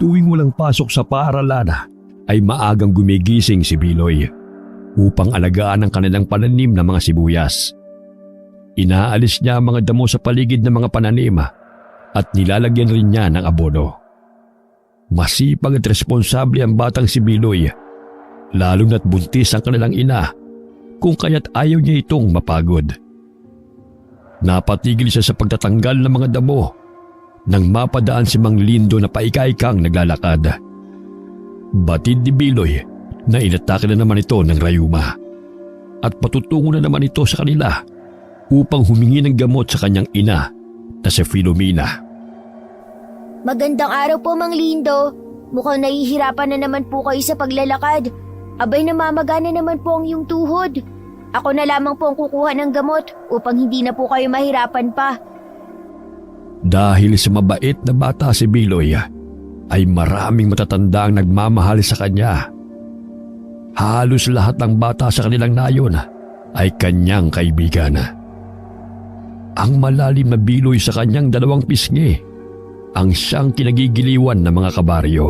Tuwing walang pasok sa paaralan ay maagang gumigising si Biloy upang alagaan ang kanilang pananim na mga sibuyas. Inaalis niya ang mga damo sa paligid ng mga pananim at nilalagyan rin niya ng abono. Masipag at responsable ang batang si Biloy, lalo na't buntis ang kanilang ina, kung kaya't ayaw niya itong mapagod. Napatigil siya sa pagtatanggal ng mga damo nang mapadaan si Mang Lindo na paika-ikang naglalakad. Batid ni Biloy na inatake na naman ito ng rayuma at patutungo na naman ito sa kanila upang humingi ng gamot sa kanyang ina na si Filomena. Magandang araw po, Mang Lindo. Mukhang nahihirapan na naman po kayo sa paglalakad. Abay, namamaga na naman po ang iyong tuhod. Ako na lamang po ang kukuha ng gamot upang hindi na po kayo mahirapan pa. Dahil sa mabait na bata si Biloy, ay maraming matatanda ang nagmamahal sa kanya. Halos lahat ng bata sa kanilang nayon ay kanyang kaibigan. Ang malalim na Biloy sa kanyang 2 pisngi ang siyang kinagigiliwan ng mga kabaryo.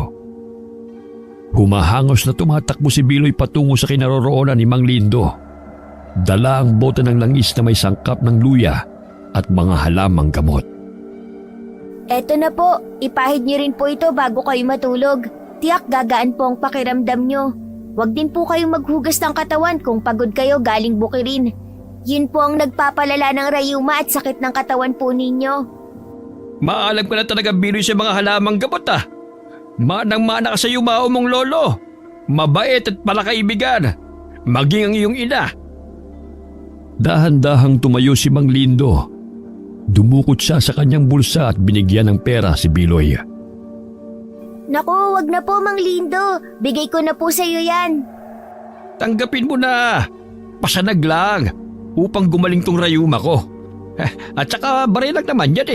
Humahangos na tumatakbo si Biloy patungo sa kinaroroonan ni Mang Lindo. Dala ang bote ng langis na may sangkap ng luya at mga halamang gamot. Eto na po, ipahid niyo rin po ito bago kayo matulog. Tiyak gagaan po ang pakiramdam niyo. Huwag din po kayong maghugas ng katawan kung pagod kayo galing bukirin. Yun po ang nagpapalala ng rayuma at sakit ng katawan po ninyo. Maalam ka na talaga, Biloy, sa mga halamang gamot Manang-mana ka sa yumao mong lolo. Mabait at palakaibigan. Maging ang iyong ina. Dahan-dahang tumayo si Mang Lindo. Dumukot siya sa kanyang bulsa at binigyan ng pera si Biloy. Naku, wag na po, Mang Lindo. Bigay ko na po sa iyo yan. Tanggapin mo na. Pasanag lang upang gumaling tong rayuma ko. At saka barilag naman yan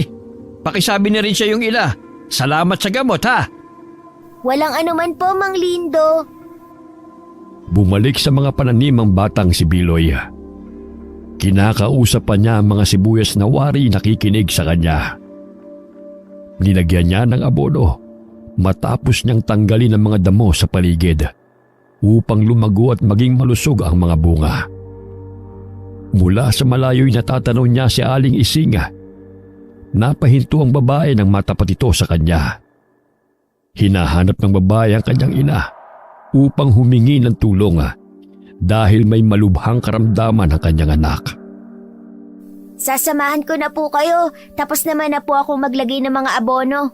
Pakisabi na rin siya yung ina. Salamat sa gamot Walang anuman po, Mang Lindo. Bumalik sa mga pananim ang batang si Biloy. Kinakausap pa niya ang mga sibuyas na wari nakikinig sa kanya. Nilagyan niya ng abono matapos niyang tanggalin ang mga damo sa paligid upang lumago at maging malusog ang mga bunga. Mula sa malayo'y natatanaw niya si Aling Ising. Napahinto ang babae nang matapat ito sa kanya. Hinahanap ng babae ang kanyang ina upang humingi ng tulong dahil may malubhang karamdaman ang kanyang anak. Sasamahan ko na po kayo, tapos naman na po ako maglagay ng mga abono.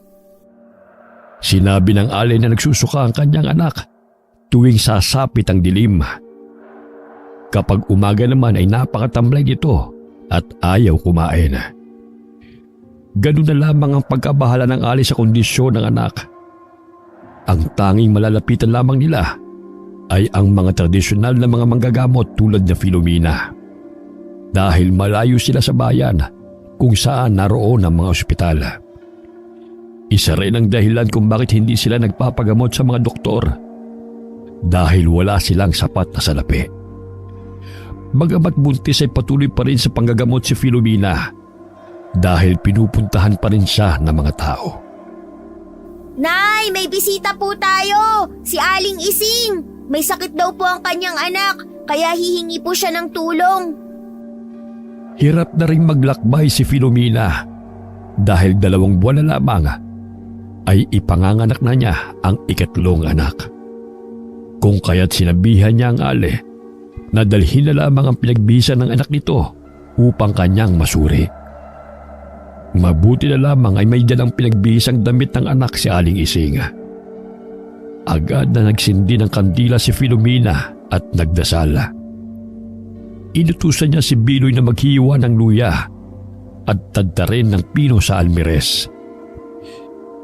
Sinabi ng alay na nagsusuka ang kanyang anak tuwing sasapit ang dilim. Kapag umaga naman ay napakatamlay nito at ayaw kumain. Ganun na lamang ang pagkabahala ng alay sa kondisyon ng anak. Ang tanging malalapitan lamang nila ay ang mga tradisyonal na mga manggagamot tulad na Filomena. Dahil malayo sila sa bayan kung saan naroon ang mga ospital. Isa rin ang dahilan kung bakit hindi sila nagpapagamot sa mga doktor. Dahil wala silang sapat na salapi. Bagamat buntis ay patuloy pa rin sa panggagamot si Filomena dahil pinupuntahan pa rin siya ng mga tao. Nay, may bisita po tayo! Si Aling Ising! May sakit daw po ang kanyang anak, kaya hihingi po siya ng tulong. Hirap na ring maglakbay si Filomena dahil 2 buwan na lamang ay ipanganganak na niya ang 3 anak. Kung kaya't sinabihan niya ang ale na dalhin na lamang ang pinagbihisan ng anak nito upang kanyang masuri. Mabuti na lamang ay may dalang pinagbihisang damit ng anak si Aling Ising. Agad na nagsindi ng kandila si Filomena at nagdasal. Inutusan niya si Biloy na maghiwa ng luya at tadtarin ng pino sa almires.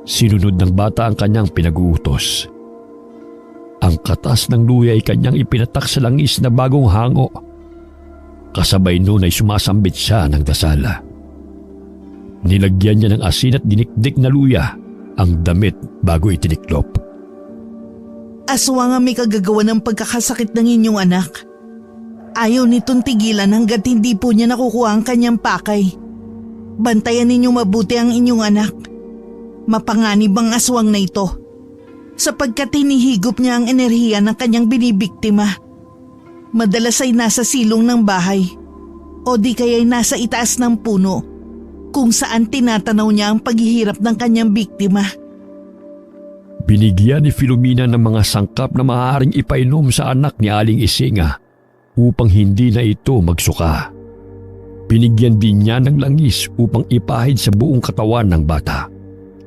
Sinunod ng bata ang kanyang pinag-uutos. Ang katas ng luya ay kanyang ipinatak sa langis na bagong hango. Kasabay noon ay sumasambit siya ng dasal. Nilagyan niya ng asin at dinikdik na luya ang damit bago itiniklop. Aswang ang may kagagawa ng pagkakasakit ng inyong anak. Ayaw nitong tigilan hanggat hindi po niya nakukuha ang kanyang pakay. Bantayan ninyong mabuti ang inyong anak. Mapanganib ang aswang na ito. sapagkat hinihigop niya ang enerhiya ng kanyang binibiktima. Madalas ay nasa silong ng bahay o di kaya'y nasa itaas ng puno kung saan tinatanaw niya ang paghihirap ng kanyang biktima. Binigyan ni Filomena ng mga sangkap na maaaring ipainom sa anak ni Aling Isinga upang hindi na ito magsuka. Binigyan din niya ng langis upang ipahid sa buong katawan ng bata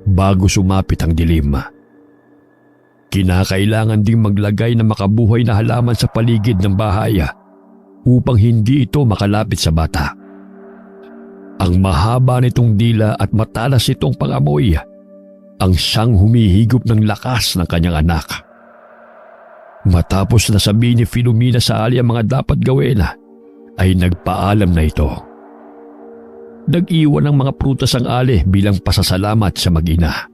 bago sumapit ang dilim. Kinakailangan ding maglagay ng makabuhay na halaman sa paligid ng bahay upang hindi ito makalapit sa bata. Ang mahaba nitong dila at matalas itong pangamoy ang siyang humihigop ng lakas ng kanyang anak. Matapos na sabihin ni Filomena sa Ali ang mga dapat gawin, ay nagpaalam na ito. Nag-iwan ng mga prutas ang Ali bilang pasasalamat sa mag-ina.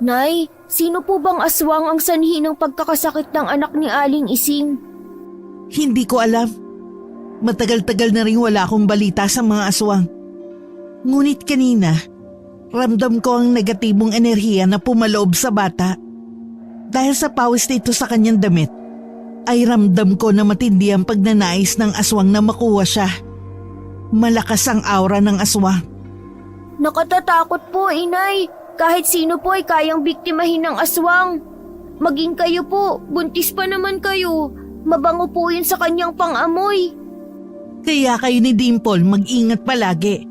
Nay, sino po bang aswang ang sanhi ng pagkakasakit ng anak ni Aling Ising? Hindi ko alam. Matagal-tagal na rin wala akong balita sa mga aswang. Ngunit kanina, ramdam ko ang negatibong enerhiya na pumaloob sa bata. Dahil sa pawis nito sa kanyang damit, ay ramdam ko na matindi ang pagnanais ng aswang na makuha siya. Malakas ang aura ng aswang. Nakatatakot po, inay. Kahit sino po ay kayang biktimahin ng aswang. Maging kayo po, buntis pa naman kayo. Mabango po yun sa kanyang pang-amoy. Kaya kayo ni Dimple mag-ingat palagi.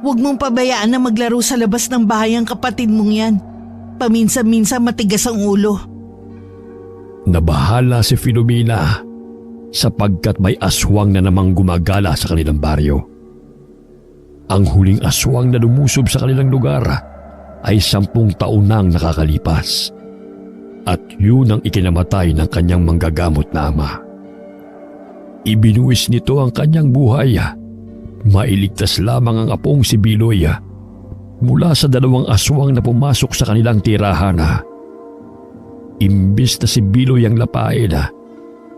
Huwag mong pabayaan na maglaro sa labas ng bahay ang kapatid mong yan. Paminsan-minsan matigas ang ulo. Nabahala si Filomena sapagkat may aswang na namang gumagala sa kanilang baryo. Ang huling aswang na lumusob sa kanilang lugar ay 10 taon nang nakakalipas. At yun ang ikinamatay ng kanyang manggagamot na ama. Ibinuwis nito ang kanyang buhay. Mailigtas lamang ang apong si Biloy mula sa 2 aswang na pumasok sa kanilang tirahan. Imbis na si Biloy ang lapain,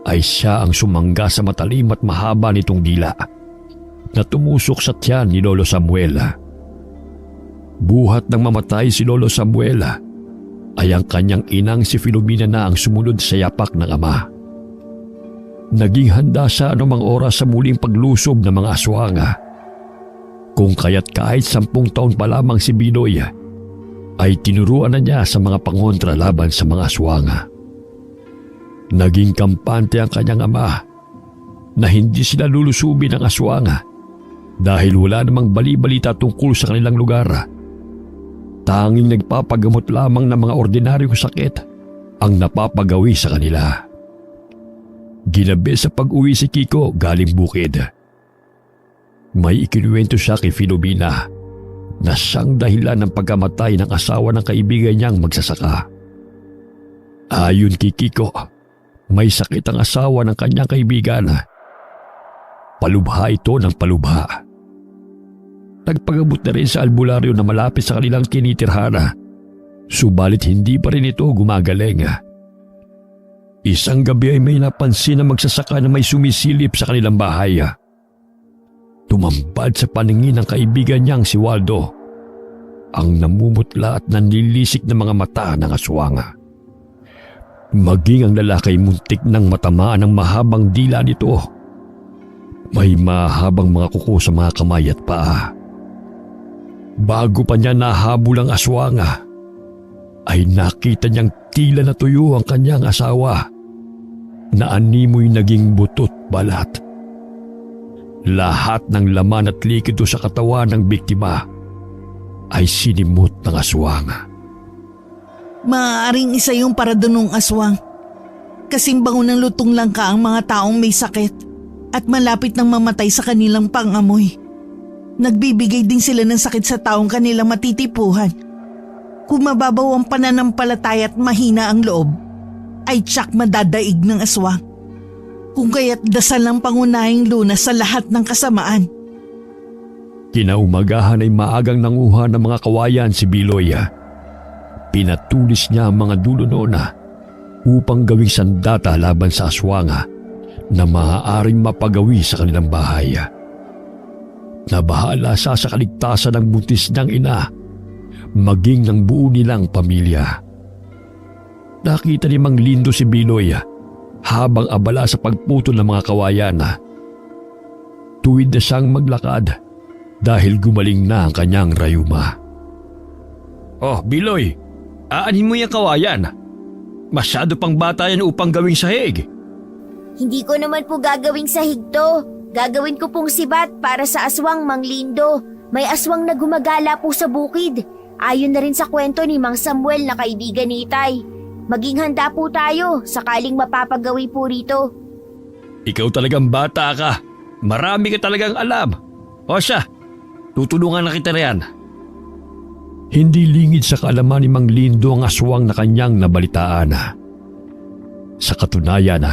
ay siya ang sumangga sa matalim at mahaba nitong dila na tumusok sa tiyan ni Lolo Samuel. Buhat nang mamatay si Lolo Samuel, ay ang kanyang inang si Filomena na ang sumunod sa yapak ng ama. Naging handa sa anumang oras sa muling paglusob ng mga aswang. Kung kaya't kahit 10 taon pa lamang si Biloy, ay tinuruan na niya sa mga pangontra laban sa mga aswang. Naging kampante ang kanyang ama na hindi sila lulusubin ng aswang dahil wala namang bali-balita tungkol sa kanilang lugar. Tanging nagpapagamot lamang ng mga ordinaryong sakit ang napapagawi sa kanila. Ginabi sa pag-uwi si Kiko galing bukid. May ikinuwento siya kay Filomena na siyang dahilan ng pagkamatay ng asawa ng kaibigan niyang magsasaka. Ayon kay Kiko, may sakit ang asawa ng kanyang kaibigan. Palubha ito ng palubha. Nagpagabot na rin sa albularyo na malapit sa kanilang tinitirhana, subalit hindi pa rin ito gumagaling. Isang gabi ay may napansin na magsasaka na may sumisilip sa kanilang bahay. Tumambad sa paningin ng kaibigan niyang si Waldo, ang namumutla at nanlilisik na mga mata ng aswang. Maging ang lalaki muntik nang matamaan ng mahabang dila nito. May mahabang mga kuko sa mga kamay at paa. Bago pa niya nahabol ang aswang, ay nakita niyang tila na tuyo ang kanyang asawa na animoy naging butot balat. Lahat ng laman at likido sa katawan ng biktima ay sinimot ng aswang. Maaaring isa yung paradunong aswang. Kasing bango ng lutong langka ang mga taong may sakit at malapit nang mamatay sa kanilang pangamoy. Nagbibigay din sila ng sakit sa taong kanilang matitipuhan. Kung mababaw ang pananampalataya at mahina ang loob, ay tsak madadaig ng aswang. Kung kaya't dasal ang pangunahing lunas sa lahat ng kasamaan. Kinaumagahan ay maagang nanguha ng mga kawayan si Biloy. Pinatulis niya ang mga dulo noon upang gawing sandata laban sa aswang na maaaring mapagawi sa kanilang bahay. Nabahala siya sa kaligtasan ng buntis niyang ina, maging ng buo nilang pamilya. nakita ni Mang Lindo si Biloy habang abala sa pagputol ng mga kawayan. Tuwid na siyang maglakad dahil gumaling na ang kanyang rayuma. Oh, Biloy, aanin mo yung kawayan. Masyado pang bata yan upang gawing sahig. Hindi ko naman po gagawing sahig to. Gagawin ko pong sibat para sa aswang, Mang Lindo. May aswang na gumagala po sa bukid. Ayon na rin sa kwento ni Mang Samuel na kaibigan ni Itay. Maging handa po tayo sakaling mapapagawi po rito. Ikaw talagang bata ka. Marami ka talagang alam. O siya, tutulungan na kita riyan. Hindi lingid sa kaalaman ni Mang Lindo ang aswang na kanyang nabalitaan. Sa katunayan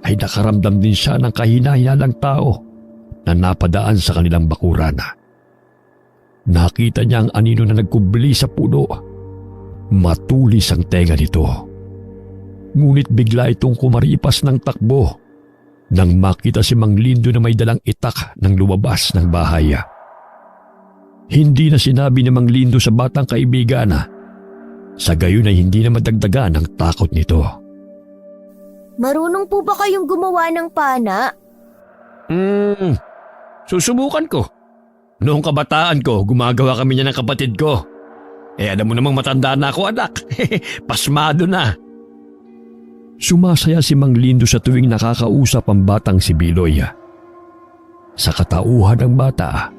ay nakaramdam din siya ng kahina-hinalang tao na napadaan sa kanilang bakuran. Nakita niya ang anino na nagkubli sa puno. Matulis ang tenga nito. Ngunit bigla itong kumaripas ng takbo nang makita si Mang Lindo na may dalang itak ng lumabas ng bahay. Hindi na sinabi ni Mang Lindo sa batang kaibigan sa gayon ay hindi na madagdagan ang takot nito. Marunong po ba kayong gumawa ng pana? Susubukan ko. Noong kabataan ko, gumagawa kami niya ng kapatid ko. Alam mo namang matanda na ako, anak. Pasmado na. Sumasaya si Mang Lindo sa tuwing nakakausap ang batang si Biloy. Sa katauhan ng bata,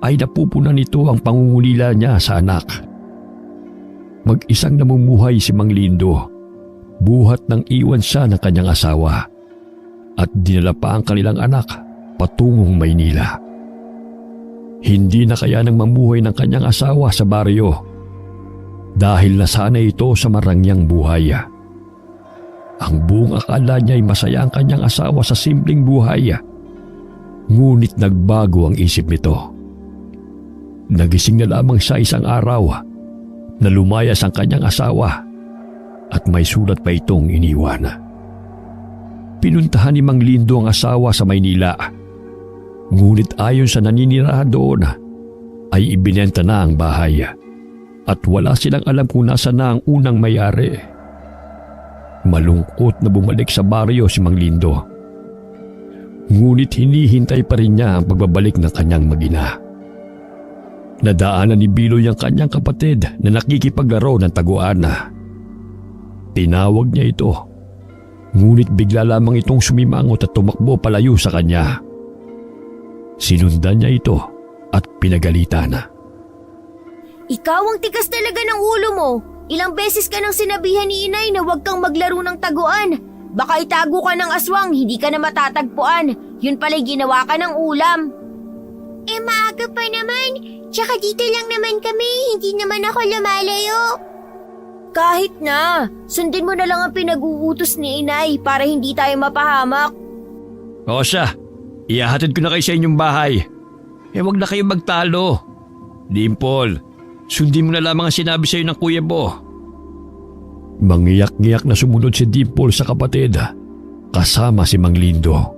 ay napupunan nito ang pangungulila niya sa anak. Mag-isang namumuhay si Mang Lindo, buhat ng iwan siya ng kanyang asawa at dinala pa ang kanilang anak patungong Maynila. Hindi na kaya nang mamuhay ng kanyang asawa sa baryo dahil nasanay ito sa marangyang buhay. Ang buong akala niya ay masaya ang kanyang asawa sa simpleng buhay. Ngunit nagbago ang isip nito. Nagising na lamang siya isang araw na lumayas ang kanyang asawa at may sulat pa itong iniwan. Pinuntahan ni Mang Lindo ang asawa sa Maynila. Ngunit ayon sa naninirahan doon ay ibinenta na ang bahay at wala silang alam kung nasa na ang unang may-ari. Malungkot na bumalik sa baryo si Mang Lindo. Ngunit hinihintay pa rin niya ang pagbabalik ng kanyang mag-ina. Nadaanan ni Biloy ang kanyang kapatid na nakikipaglaro ng taguan. Tinawag niya ito. Ngunit bigla lamang itong sumimangot at tumakbo palayo sa kanya. Sinundan niya ito at pinagalitan. Ikaw ang tigas talaga ng ulo mo. Ilang beses ka nang sinabihan ni Inay na huwag kang maglaro ng taguan. Baka itago ka ng aswang, hindi ka na matatagpuan. Yun pala'y ginawa ka ng ulam. Maaga pa naman. Tsaka dito lang naman kami, hindi naman ako lumalayo. Kahit na, sundin mo na lang ang pinag-uutos ni Inay para hindi tayo mapahamak. O siya, ihahatid ko na kayo sa inyong bahay. Wag na kayong magtalo. Dimple, sundin mo na lamang ang sinabi sa iyo ng kuya mo. Mangiyak-ngiyak na sumunod si Dimple sa kapatid kasama si Mang Lindo.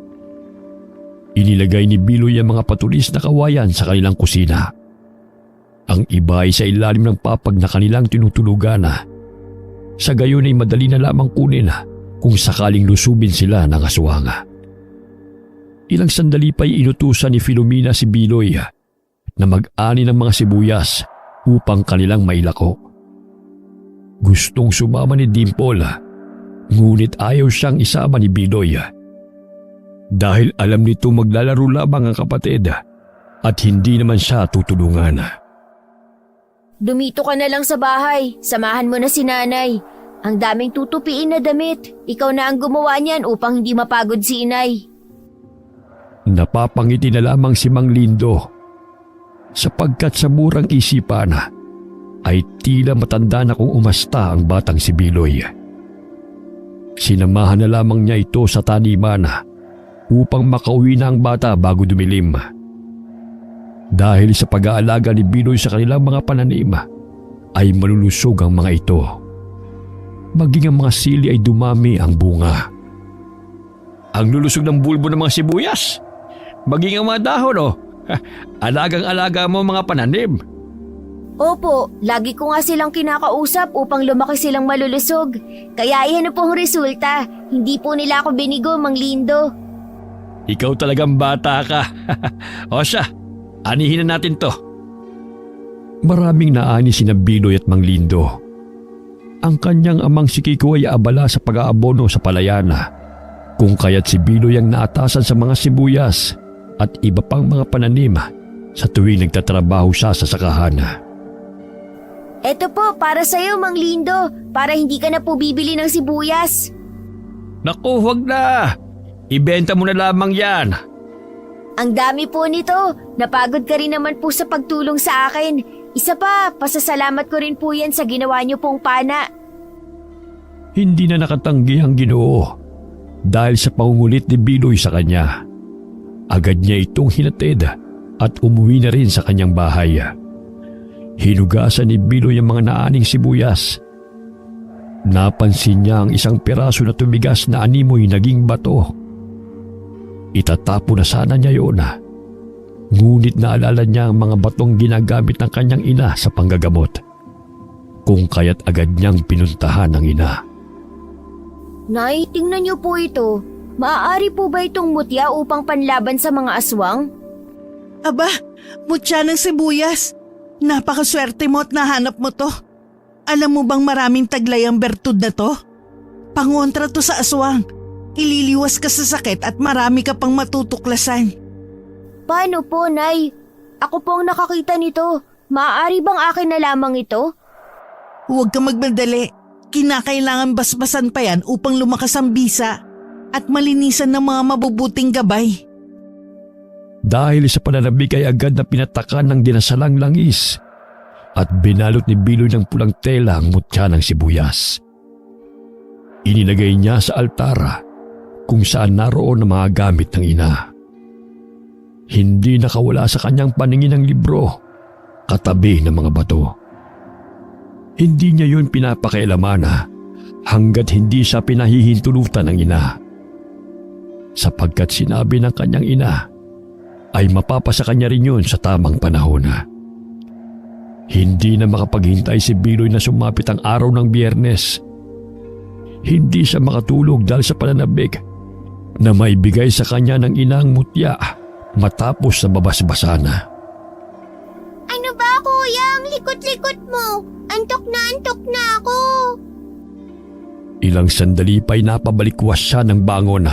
Inilagay ni Biloy ang mga patulis na kawayan sa kanilang kusina. Ang iba ay sa ilalim ng papag na kanilang tinutulugan. Sa gayon ay madali na lamang kunin kung sakaling lusubin sila ng aswang. Ilang sandali pa'y inutusan ni Filomena si Biloy na mag-ani ng mga sibuyas upang kanilang mailako. Gustong sumama ni Dimple, ngunit ayaw siyang isama ni Biloy. Dahil alam nito maglalaro lamang ang kapatid at hindi naman siya tutulungan. Dumito ka na lang sa bahay, samahan mo na si Nanay. Ang daming tutupiin na damit. Ikaw na ang gumawa niyan upang hindi mapagod si Inay. Napapangiti na lamang si Mang Lindo sapagkat sa murang isipan ay tila matanda na kung umasta ang batang si Biloy. Sinamahan na lamang niya ito sa taniman upang makauwi na ang bata bago dumilim. Dahil sa pag-aalaga ni Biloy sa kanilang mga pananim ay malulusog ang mga ito. Maging ang mga sili ay dumami ang bunga. Ang lulusog ng bulbo ng mga sibuyas, maging ang mga dahon Alagang-alaga mo mga pananim. Opo, lagi ko nga silang kinakausap upang lumaki silang malulusog. Kaya iyan na po ang resulta. Hindi po nila ako binigo, Mang Lindo. Ikaw talagang bata ka. O siya, anihin na natin to. Maraming naani sina Biloy at Mang Lindo. Ang kanyang amang si Kiko ay abala sa pag-aabono sa palayana, kung kaya't si Biloy ang naatasan sa mga sibuyas at iba pang mga pananim sa tuwing nagtatrabaho siya sa sakahan. Eto po, para sa'yo, Mang Lindo, para hindi ka na po bibili ng sibuyas. Naku, huwag na! Ibenta mo na lamang yan. Ang dami po nito. Napagod ka rin naman po sa pagtulong sa akin. Isa pa, pasasalamat ko rin po yan sa ginawa niyo pong pana. Hindi na nakatanggi ang Ginoo dahil sa pangungulit ni Biloy sa kanya. Agad niya itong hinatid at umuwi na rin sa kanyang bahay. Hinugasan ni Biloy ang mga naaning sibuyas. Napansin niya ang isang piraso na tumigas na animoy naging bato. Itatapo na sana niya yun. Ngunit naalala niya ang mga batong ginagamit ng kanyang ina sa panggagamot. Kung kaya't agad niyang pinuntahan ang ina. Nay, tingnan niyo po ito. Maaari po ba itong mutya upang panlaban sa mga aswang? Aba, mutya ng sibuyas. Napakaswerte mo at nahanap mo to. Alam mo bang maraming taglay ang bertud na to? Pangontra to sa aswang. Ililiwas ka sa sakit at marami ka pang matutuklasan. Paano po, Nay? Ako po ang nakakita nito. Maaari bang akin na lamang ito? Huwag ka magmadali. Kinakailangan basbasan pa yan upang lumakas ang bisa at malinisan ng mga mabubuting gabay. Dahil sa pananabik ay agad na pinatakan ng dinasalang langis at binalot ni Biloy ng pulang tela ang mutya ng sibuyas. Ininagay niya sa altara kung saan naroon ang mga gamit ng ina. Hindi nakawala sa kanyang paningin ang libro, katabi ng mga bato. Hindi niya yun pinapakailaman hanggat hindi siya pinahihintulutan ng ina. Sapagkat sinabi ng kanyang ina ay mapapasa kanya rin yun sa tamang panahon. Hindi na makapaghintay si Biloy na sumapit ang araw ng Biyernes. Hindi siya makatulog dahil sa pananabik na maibigay sa kanya ng inang mutya matapos sa babasbasan. Ano ba, kuya? Ang likot-likot mo. Antok na ako. Ilang sandali pa'y napabalikwas siya ng bangon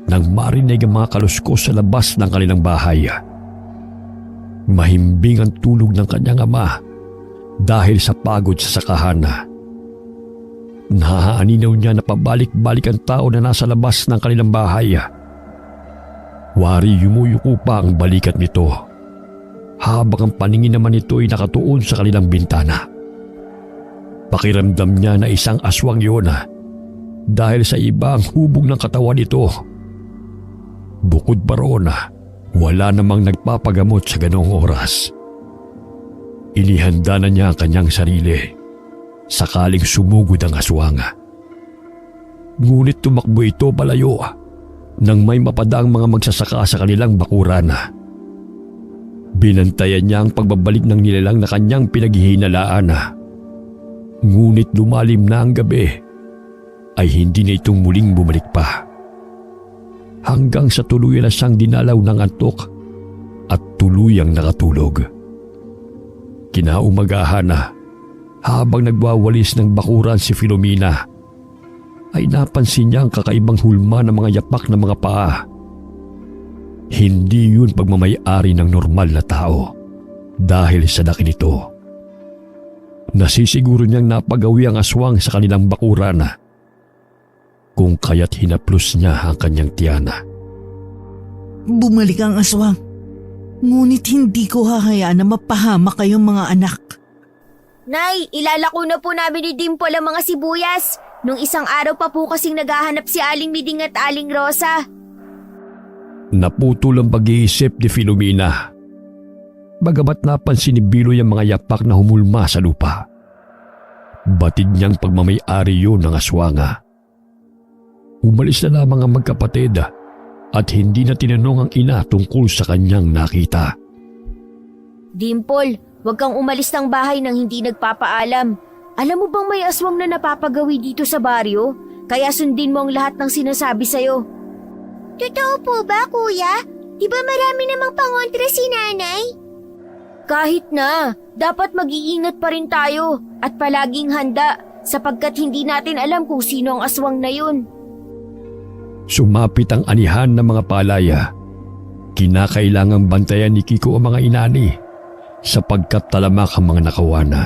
nang marinig ang mga kaluskos sa labas ng kanilang bahay. Mahimbing ang tulog ng kanyang ama dahil sa pagod sa sakahan. Nahaaninaw niya na pabalik-balik ang tao na nasa labas ng kanilang bahay. Wari yumuyuko pa ang balikat nito habang ang paningin naman nito ay nakatuon sa kanilang bintana. Pakiramdam niya na isang aswang yun dahil sa iba ang hubog ng katawan nito. Bukod pa roon, wala namang nagpapagamot sa ganong oras. Inihanda na niya ang kanyang sarili sakaling sumugod ang aswang. Ngunit tumakbo ito palayo nang may mapadaang mga magsasaka sa kanilang bakuran. Binantayan niya ang pagbabalik ng nilalang na kanyang pinaghihinalaan. Ngunit lumalim na ang gabi ay hindi na itong muling bumalik pa. Hanggang sa tuluyan na siyang dinalaw ng antok at tuluyang nakatulog. Kinaumagahan habang nagwawalis ng bakuran si Filomena ay napansin niya ang kakaibang hulma ng mga yapak na mga paa. Hindi yun pagmamay-ari ng normal na tao dahil sa laki nito. Nasisiguro niyang napagawi ang aswang sa kanilang bakuran kung kaya't hinaplos niya ang kanyang tiyana. Bumalik ang aswang. Ngunit hindi ko hahayaan na mapahama kayong mga anak. Nay, ilalako na po namin ni Dimple ang mga sibuyas. Nung isang araw pa po kasing naghahanap si Aling Miding at Aling Rosa. Naputol ang pag-iisip ni Filomena. Bagamat napansin ni Biloy ang mga yapak na humulma sa lupa. Batid niyang pagmamay-ari yun ng aswanga. Umalis na lamang ang magkapatid at hindi na tinanong ang ina tungkol sa kanyang nakita. Dimple, Huwag kang umalis ng bahay nang hindi nagpapaalam. Alam mo bang may aswang na napapagawi dito sa baryo? Kaya sundin mo ang lahat ng sinasabi sa'yo. Totoo po ba, kuya? Di ba marami namang pangontra si nanay? Kahit na, dapat mag-iingat pa rin tayo at palaging handa sapagkat hindi natin alam kung sino ang aswang na yun. Sumapit ang anihan ng mga palaya. Kinakailangang bantayan ni Kiko ang mga inani sapagkat talamak ang mga nakawana.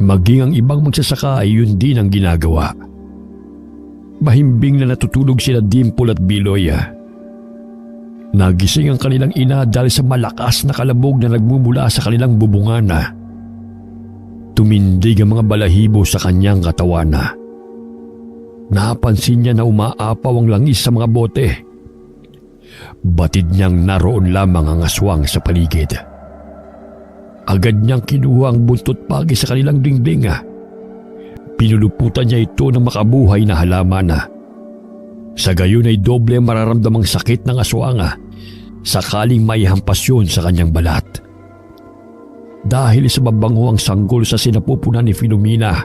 Maging ang ibang magsasaka ay yun din ang ginagawa. Mahimbing na natutulog sila Dimple at Biloy. Nagising ang kanilang ina dahil sa malakas na kalabog na nagmumula sa kanilang bubungan. Tumindig ang mga balahibo sa kanyang katawan. Napansin niya na umaapaw ang langis sa mga bote. Batid niyang naroon lamang ang aswang sa paligid. Agad niyang kinuha ang buntot pagi sa kanilang dingding. Pinuluputan niya ito ng makabuhay na halaman. Sa gayon ay doble mararamdamang sakit ng aswang sakaling may hampas yun sa kanyang balat. Dahil sa mabango ang sanggol sa sinapupunan ni Filomena,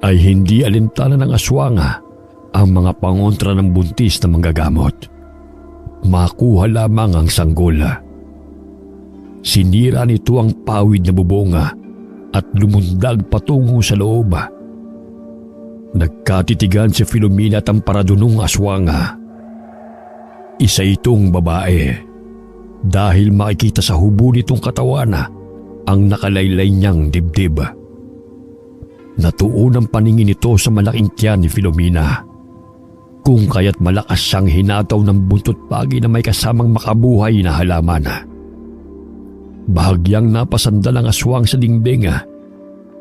ay hindi alintana ng aswang ang mga pangontra ng buntis na manggagamot. Makuha lamang ang sanggol. Sinira nito ang pawid na bubong at lumundag patungo sa loob. Nagkatitigan si Filomena at ang paradunong aswang. Isa itong babae dahil makikita sa hubo nitong katawan ang nakalaylay niyang dibdib. Natuon ang paningin nito sa malaking tiyan ni Filomena, kung kaya't malakas siyang hinataw ng buntot pagi na may kasamang makabuhay na halaman. Bahagyang napasandal ang aswang sa dingding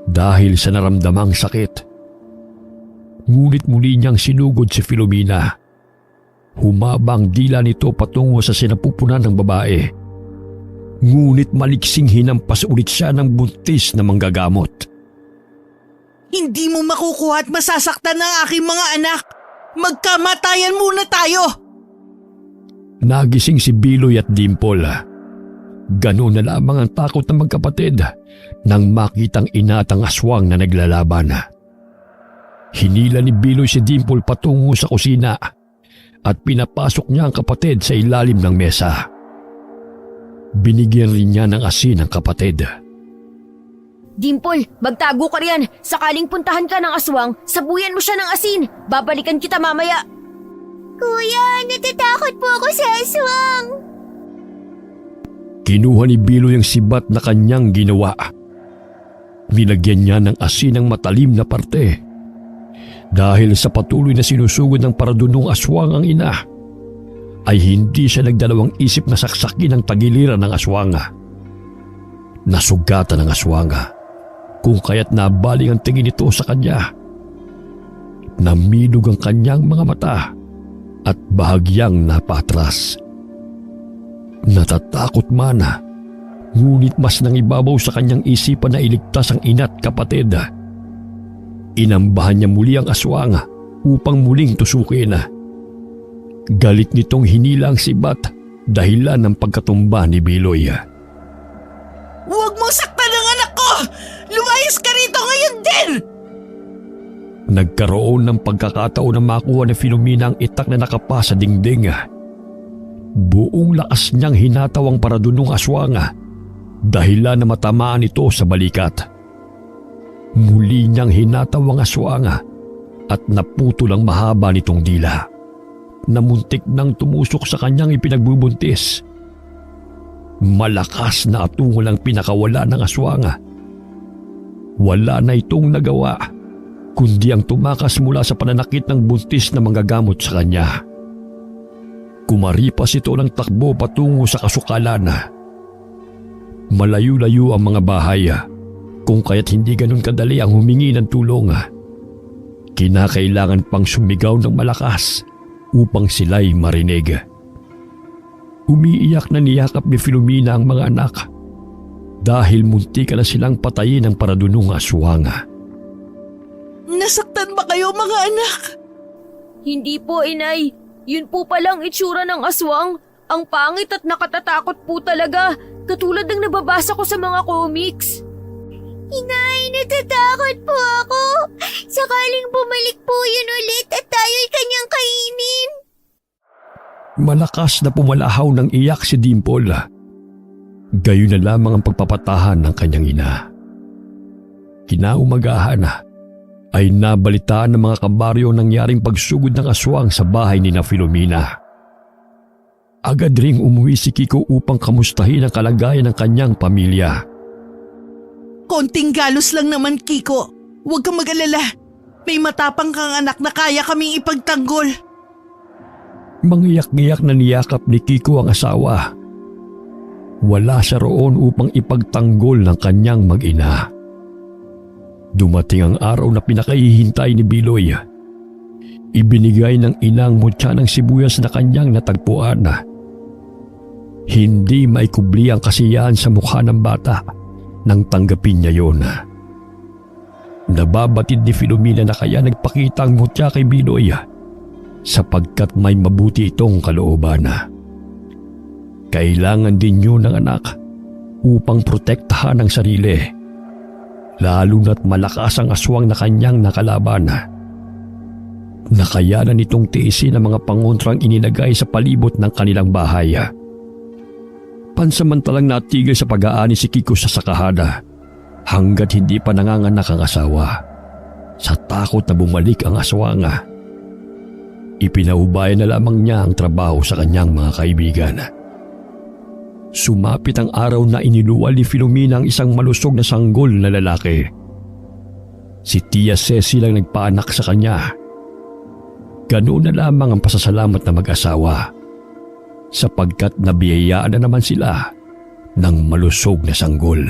dahil sa naramdamang sakit. Ngunit muli niyang sinugod si Filomena. Humaba ang dila nito patungo sa sinapupunan ng babae. Ngunit maliksing hinampas ulit siya ng buntis na manggagamot. Hindi mo makukuha at masasaktan ng aking mga anak. Magkamatayan muna tayo! Nagising si Biloy at Dimple. Ganoon na lamang ang takot ng magkapatid nang makitang ina at ang aswang na naglalaban. Hinila ni Biloy si Dimple patungo sa kusina at pinapasok niya ang kapatid sa ilalim ng mesa. Binigyan rin niya ng asin ang kapatid. Dimple, magtago ka riyan. Sakaling puntahan ka ng aswang, sabuyan mo siya ng asin. Babalikan kita mamaya. Kuya, natatakot po ako sa aswang. Kinuha ni Biloy ang sibat na kanyang ginawa. Nilagyan niya ng asin ang matalim na parte. Dahil sa patuloy na sinusugod ng paradunong aswang ang ina, ay hindi siya nagdalawang isip na saksakin ang tagiliran ng aswang. Nasugatan ng aswang, kung kaya't nabaling ang tingin nito sa kanya. Namilog ang kanyang mga mata at bahagyang napatras. Natatakot man, ngunit mas nangibabaw sa kanyang isipan na iligtas ang ina't kapatid. Inambahan niya muli ang aswang upang muling tusukin. Galit nitong hinila ang sibat dahilan ng pagkatumba ni Biloy. Huwag mo saktan ang anak ko! Lumayas ka rito ngayon din! Nagkaroon ng pagkakataon na makuha ni Filomena ang itak na nakapa sa dingding. Buong lakas niyang hinataw ang paradunong aswang dahilan na matamaan ito sa balikat. Muli niyang hinataw ang aswang at naputol ang mahaba nitong dila na muntik nang tumusok sa kanyang ipinagbubuntis. Malakas na atungol ang pinakawala ng aswang. Wala na itong nagawa kundi ang tumakas mula sa pananakit ng buntis na manggagamot sa kanya. Kumaripas ito ng takbo patungo sa kasukalan. Malayo-layo ang mga bahay, kung kaya't hindi ganun kadali ang humingi ng tulong. Kinakailangan pang sumigaw ng malakas upang sila'y marinig. Umiiyak na niyakap ni Filomena ang mga anak dahil muntika na silang patayin ng paradunong aswang. Nasaktan ba kayo mga anak? Hindi po, inay. Yun po palang itsura ng aswang. Ang pangit at nakatatakot po talaga. katulad ng nababasa ko sa mga comics. Inay, natatakot po ako. Sakaling bumalik po yun ulit at tayo'y kanyang kainin. Malakas na pumalahaw ng iyak si Dimple. Gayon na lamang ang pagpapatahan ng kanyang ina. Kinaumagahan ay nabalitaan ng mga kabaryo nangyaring pagsugod ng aswang sa bahay ni na Filomena. Agad ring umuwi si Kiko upang kamustahin ang kalagayan ng kanyang pamilya. Konting galos lang naman, Kiko. Huwag kang mag-alala. May matapang kang anak na kaya kaming ipagtanggol. Mangiyak-ngiyak na niyakap ni Kiko ang asawa. Wala siya roon upang ipagtanggol ng kanyang mag-ina. Dumating ang araw na pinakahihintay ni Biloy. Ibinigay ng inang mutya ng sibuyas na kanyang natagpuan. Hindi maikubli ang kasiyahan sa mukha ng bata nang tanggapin niya yon. Nababatid ni Filomena na kaya nagpakita ang mutya kay Biloy sapagkat may mabuti itong kalooban. Kailangan din yun ng anak upang protektahan ang sarili, lalo na't malakas ang aswang na kanyang nakalaban. Nakayanan nitong tiisin ang mga pangontrang inilagay sa palibot ng kanilang bahay. Pansamantalang natigil sa pag-aani si Kiko sa sakahada hanggat hindi pa nanganganak ang asawa. Sa takot na bumalik ang aswang, ipinaubaya na lamang niya ang trabaho sa kanyang mga kaibigan. Sumapit ang araw na iniluwal ni Filomena ang isang malusog na sanggol na lalaki. Si Tia Ceci lang nagpaanak sa kanya. Ganoon na lamang ang pasasalamat na mag-asawa sapagkat nabiyayaan na naman sila ng malusog na sanggol.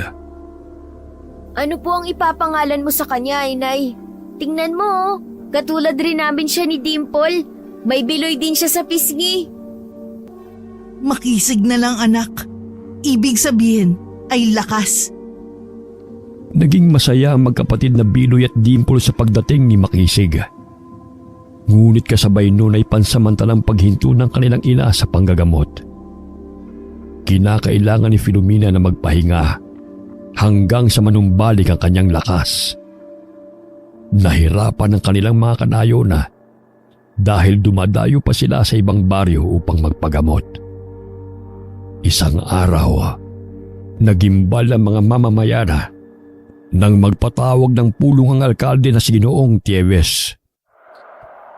Ano po ang ipapangalan mo sa kanya, Inay? Tingnan mo, katulad rin namin siya ni Dimple. May Biloy din siya sa pisngi. Makisig na lang, anak. Ibig sabihin ay lakas. Naging masaya ang magkapatid na Biloy at Dimple sa pagdating ni Makisig. Ngunit kasabay noon ay pansamantalang paghinto ng kanilang ina sa panggagamot. Kinakailangan ni Filomena na magpahinga hanggang sa manumbalik ang kanyang lakas. Nahirapan ang kanilang mga kanayo na dahil dumadayo pa sila sa ibang baryo upang magpagamot. Isang araw, nagimbal ang mga mamamayan nang magpatawag ng pulong ang alkalde na si Ginoong Tieves.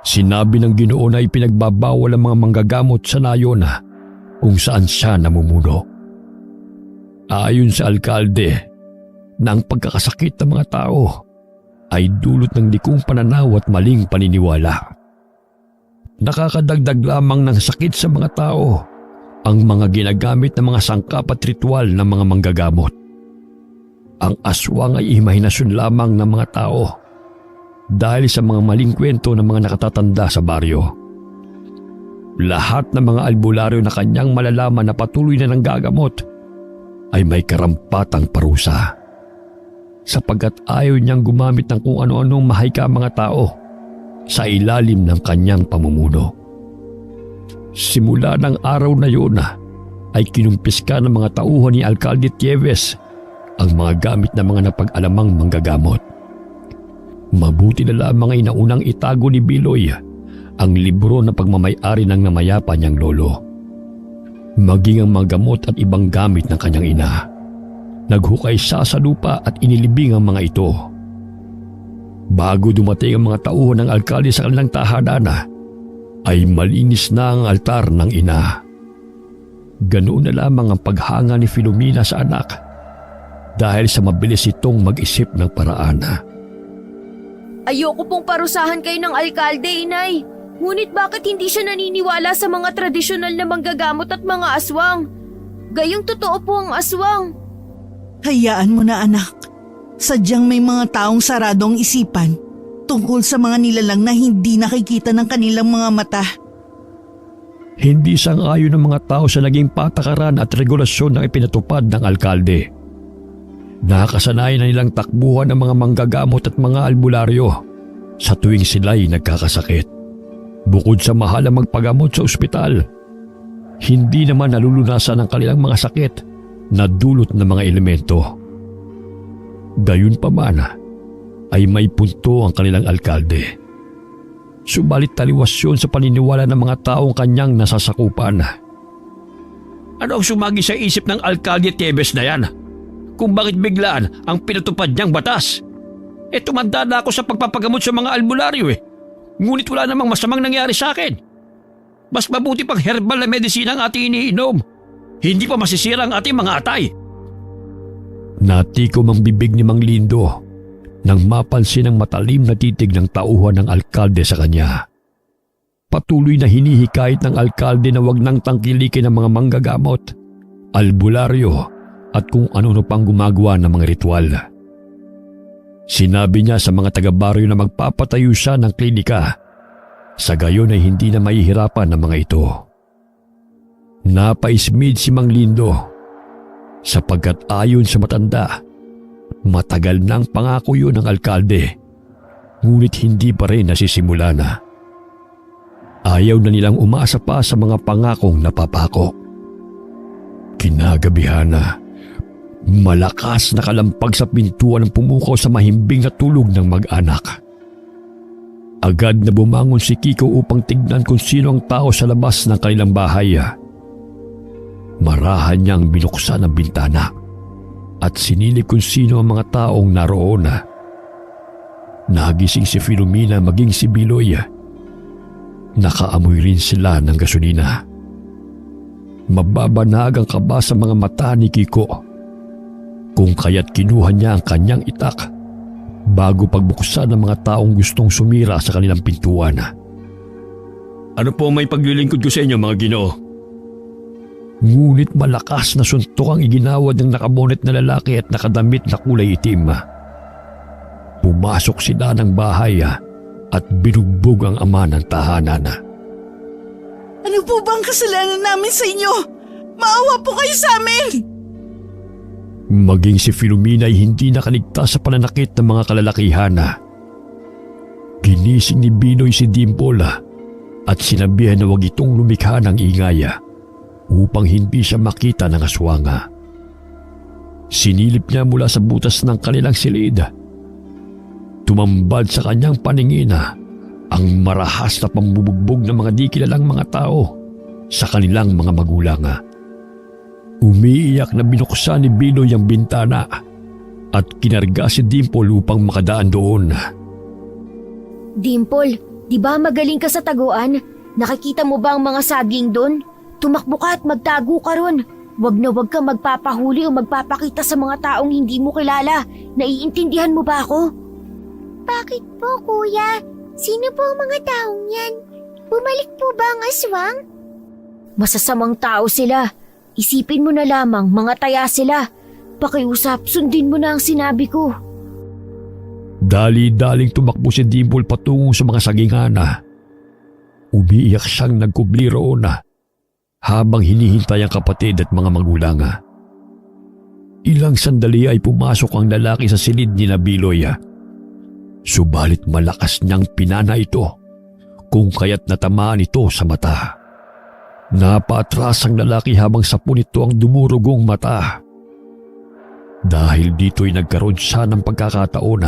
Sinabi ng Ginoo na ipinagbabawal ang mga manggagamot sa nayon kung saan siya namumuno. Ayon sa alkalde, na ang pagkakasakit ng mga tao ay dulot ng likong pananaw at maling paniniwala. Nakakadagdag lamang ng sakit sa mga tao ang mga ginagamit ng mga sangkap at ritual ng mga manggagamot. Ang aswang ay imahinasyon lamang ng mga tao dahil sa mga maling kwento ng mga nakatatanda sa baryo. Lahat ng mga albularyo na kanyang malalaman na patuloy na nanggagamot ay may karampatang parusa sapagkat ayaw niyang gumamit ng kung ano-anong mahika mga tao sa ilalim ng kanyang pamumuno. Simula ng araw na yun ay kinumpiska ng mga tauhan ni Alcalde Tieves ang mga gamit ng mga napag-alamang manggagamot. Mabuti na lamang ay naunang itago ni Biloy ang libro na pagmamay-ari ng namayapa niyang lolo. Maging ang mga gamot at ibang gamit ng kanyang ina. Naghukay siya sa lupa at inilibing ang mga ito. Bago dumating ang mga tauhan ng alkalde sa kanilang tahanan, ay malinis na ang altar ng ina. Ganoon na lamang ang paghanga ni Filomena sa anak dahil sa mabilis itong mag-isip ng paraan. Ayoko pong parusahan kayo ng alkalde, Inay. Ngunit bakit hindi siya naniniwala sa mga tradisyonal na manggagamot at mga aswang? Gayong totoo po ang aswang. Hayaan mo na, anak. Sadyang may mga taong saradong isipan tungkol sa mga nilalang na hindi nakikita ng kanilang mga mata. Hindi sang-ayon ng mga tao sa naging patakaran at regulasyon na ipinatupad ng alkalde. Nakasanayan na nilang takbuhan ng mga manggagamot at mga albularyo sa tuwing sila'y nagkakasakit. Bukod sa mahal ang magpagamot sa ospital, hindi naman nalulunasan ang kanilang mga sakit na dulot ng mga elemento. Gayunpaman ay may punto ang kanilang alkalde. Subalit taliwas yun sa paniniwala ng mga taong kanyang nasasakupan. Ano ang sumagi sa isip ng alkalde Tebes na yan? Kung bakit biglaan ang pinatupad niyang batas? Tumanda na ako sa pagpapagamot sa mga albularyo Ngunit wala namang masamang nangyari sa akin. Mas mabuti pang herbal na medisina ang ating iniinom. Hindi pa masisira ang ating mga atay. Natikom ang bibig ni Mang Lindo nang mapansin ang matalim na titig ng tauhan ng alkalde sa kanya. Patuloy na hinihikayat ng alkalde na wag nang tangkilikin ang mga manggagamot, albularyo at kung ano-ano pang gumagawa ng mga ritual. Sinabi niya sa mga taga-baryo na magpapatayo siya ng klinika. Sa gayon ay hindi na mahihirapan ng mga ito. Napaismid si Mang Lindo sapagkat ayon sa matanda, matagal nang pangako yun ng alkalde, ngunit hindi pa rin nasisimula na. Ayaw na nilang umasa pa sa mga pangakong napapako. Kinagabihan na, malakas na kalampag sa pintuan ang pumukaw sa mahimbing na tulog ng mag-anak. Agad na bumangon si Kiko upang tignan kung sino ang tao sa labas ng kanilang bahay. Marahan niyang binuksan ang bintana at sinilip kung sino ang mga taong naroon. Nagising si Filomena maging si Biloy. Nakaamoy rin sila ng gasolina. Mababanag ang kaba sa mga mata ni Kiko, kung kaya't kinuha niya ang kanyang itak bago pagbuksan ng mga taong gustong sumira sa kanilang pintuan. Ano po may paglilingkod ko sa inyo, mga Ginoo? Ngunit malakas na suntok ang iginawad ng nakabonet na lalaki at nakadamit na kulay itim. Pumasok sila ng bahay at binugbog ang ama ng tahanan. Ano po bang kasalanan namin sa inyo? Maawa po kayo sa amin! Maging si Filomena ay hindi nakaligtas sa pananakit ng mga kalalakihan. Ginising ni Binoy si Dimple at sinabihan na wag itong lumikha ng ingay upang hindi siya makita ng aswanga. Sinilip niya mula sa butas ng kanilang silid. Tumambad sa kanyang paningin ang marahas na pambubugbog ng mga di kilalang mga tao sa kanilang mga magulang. Umiiyak na binuksan ni Binoy ang bintana at kinarga si Dimple upang makadaan doon. Dimple, di ba magaling ka sa taguan? Nakikita mo ba ang mga saging doon? Tumakbo ka at magtago ka ron. Wag na wag ka magpapahuli o magpapakita sa mga taong hindi mo kilala. Naiintindihan mo ba ako? Bakit po, kuya? Sino po ang mga taong yan? Bumalik po ba ang aswang? Masasamang tao sila. Isipin mo na lamang, mga taya sila. Pakiusap, sundin mo na ang sinabi ko. Dali-daling tumakbo si Dimple patungo sa mga sagingan. Umiiyak siyang nagkubli roon habang hinihintay ang kapatid at mga magulang. Ilang sandali ay pumasok ang lalaki sa silid ni Biloy. Subalit malakas niyang pinana ito, kung kaya't natamaan ito sa mata. Napaatras ang lalaki habang sapon ito ang dumurugong mata. Dahil dito'y nagkaroon siya ng pagkakataon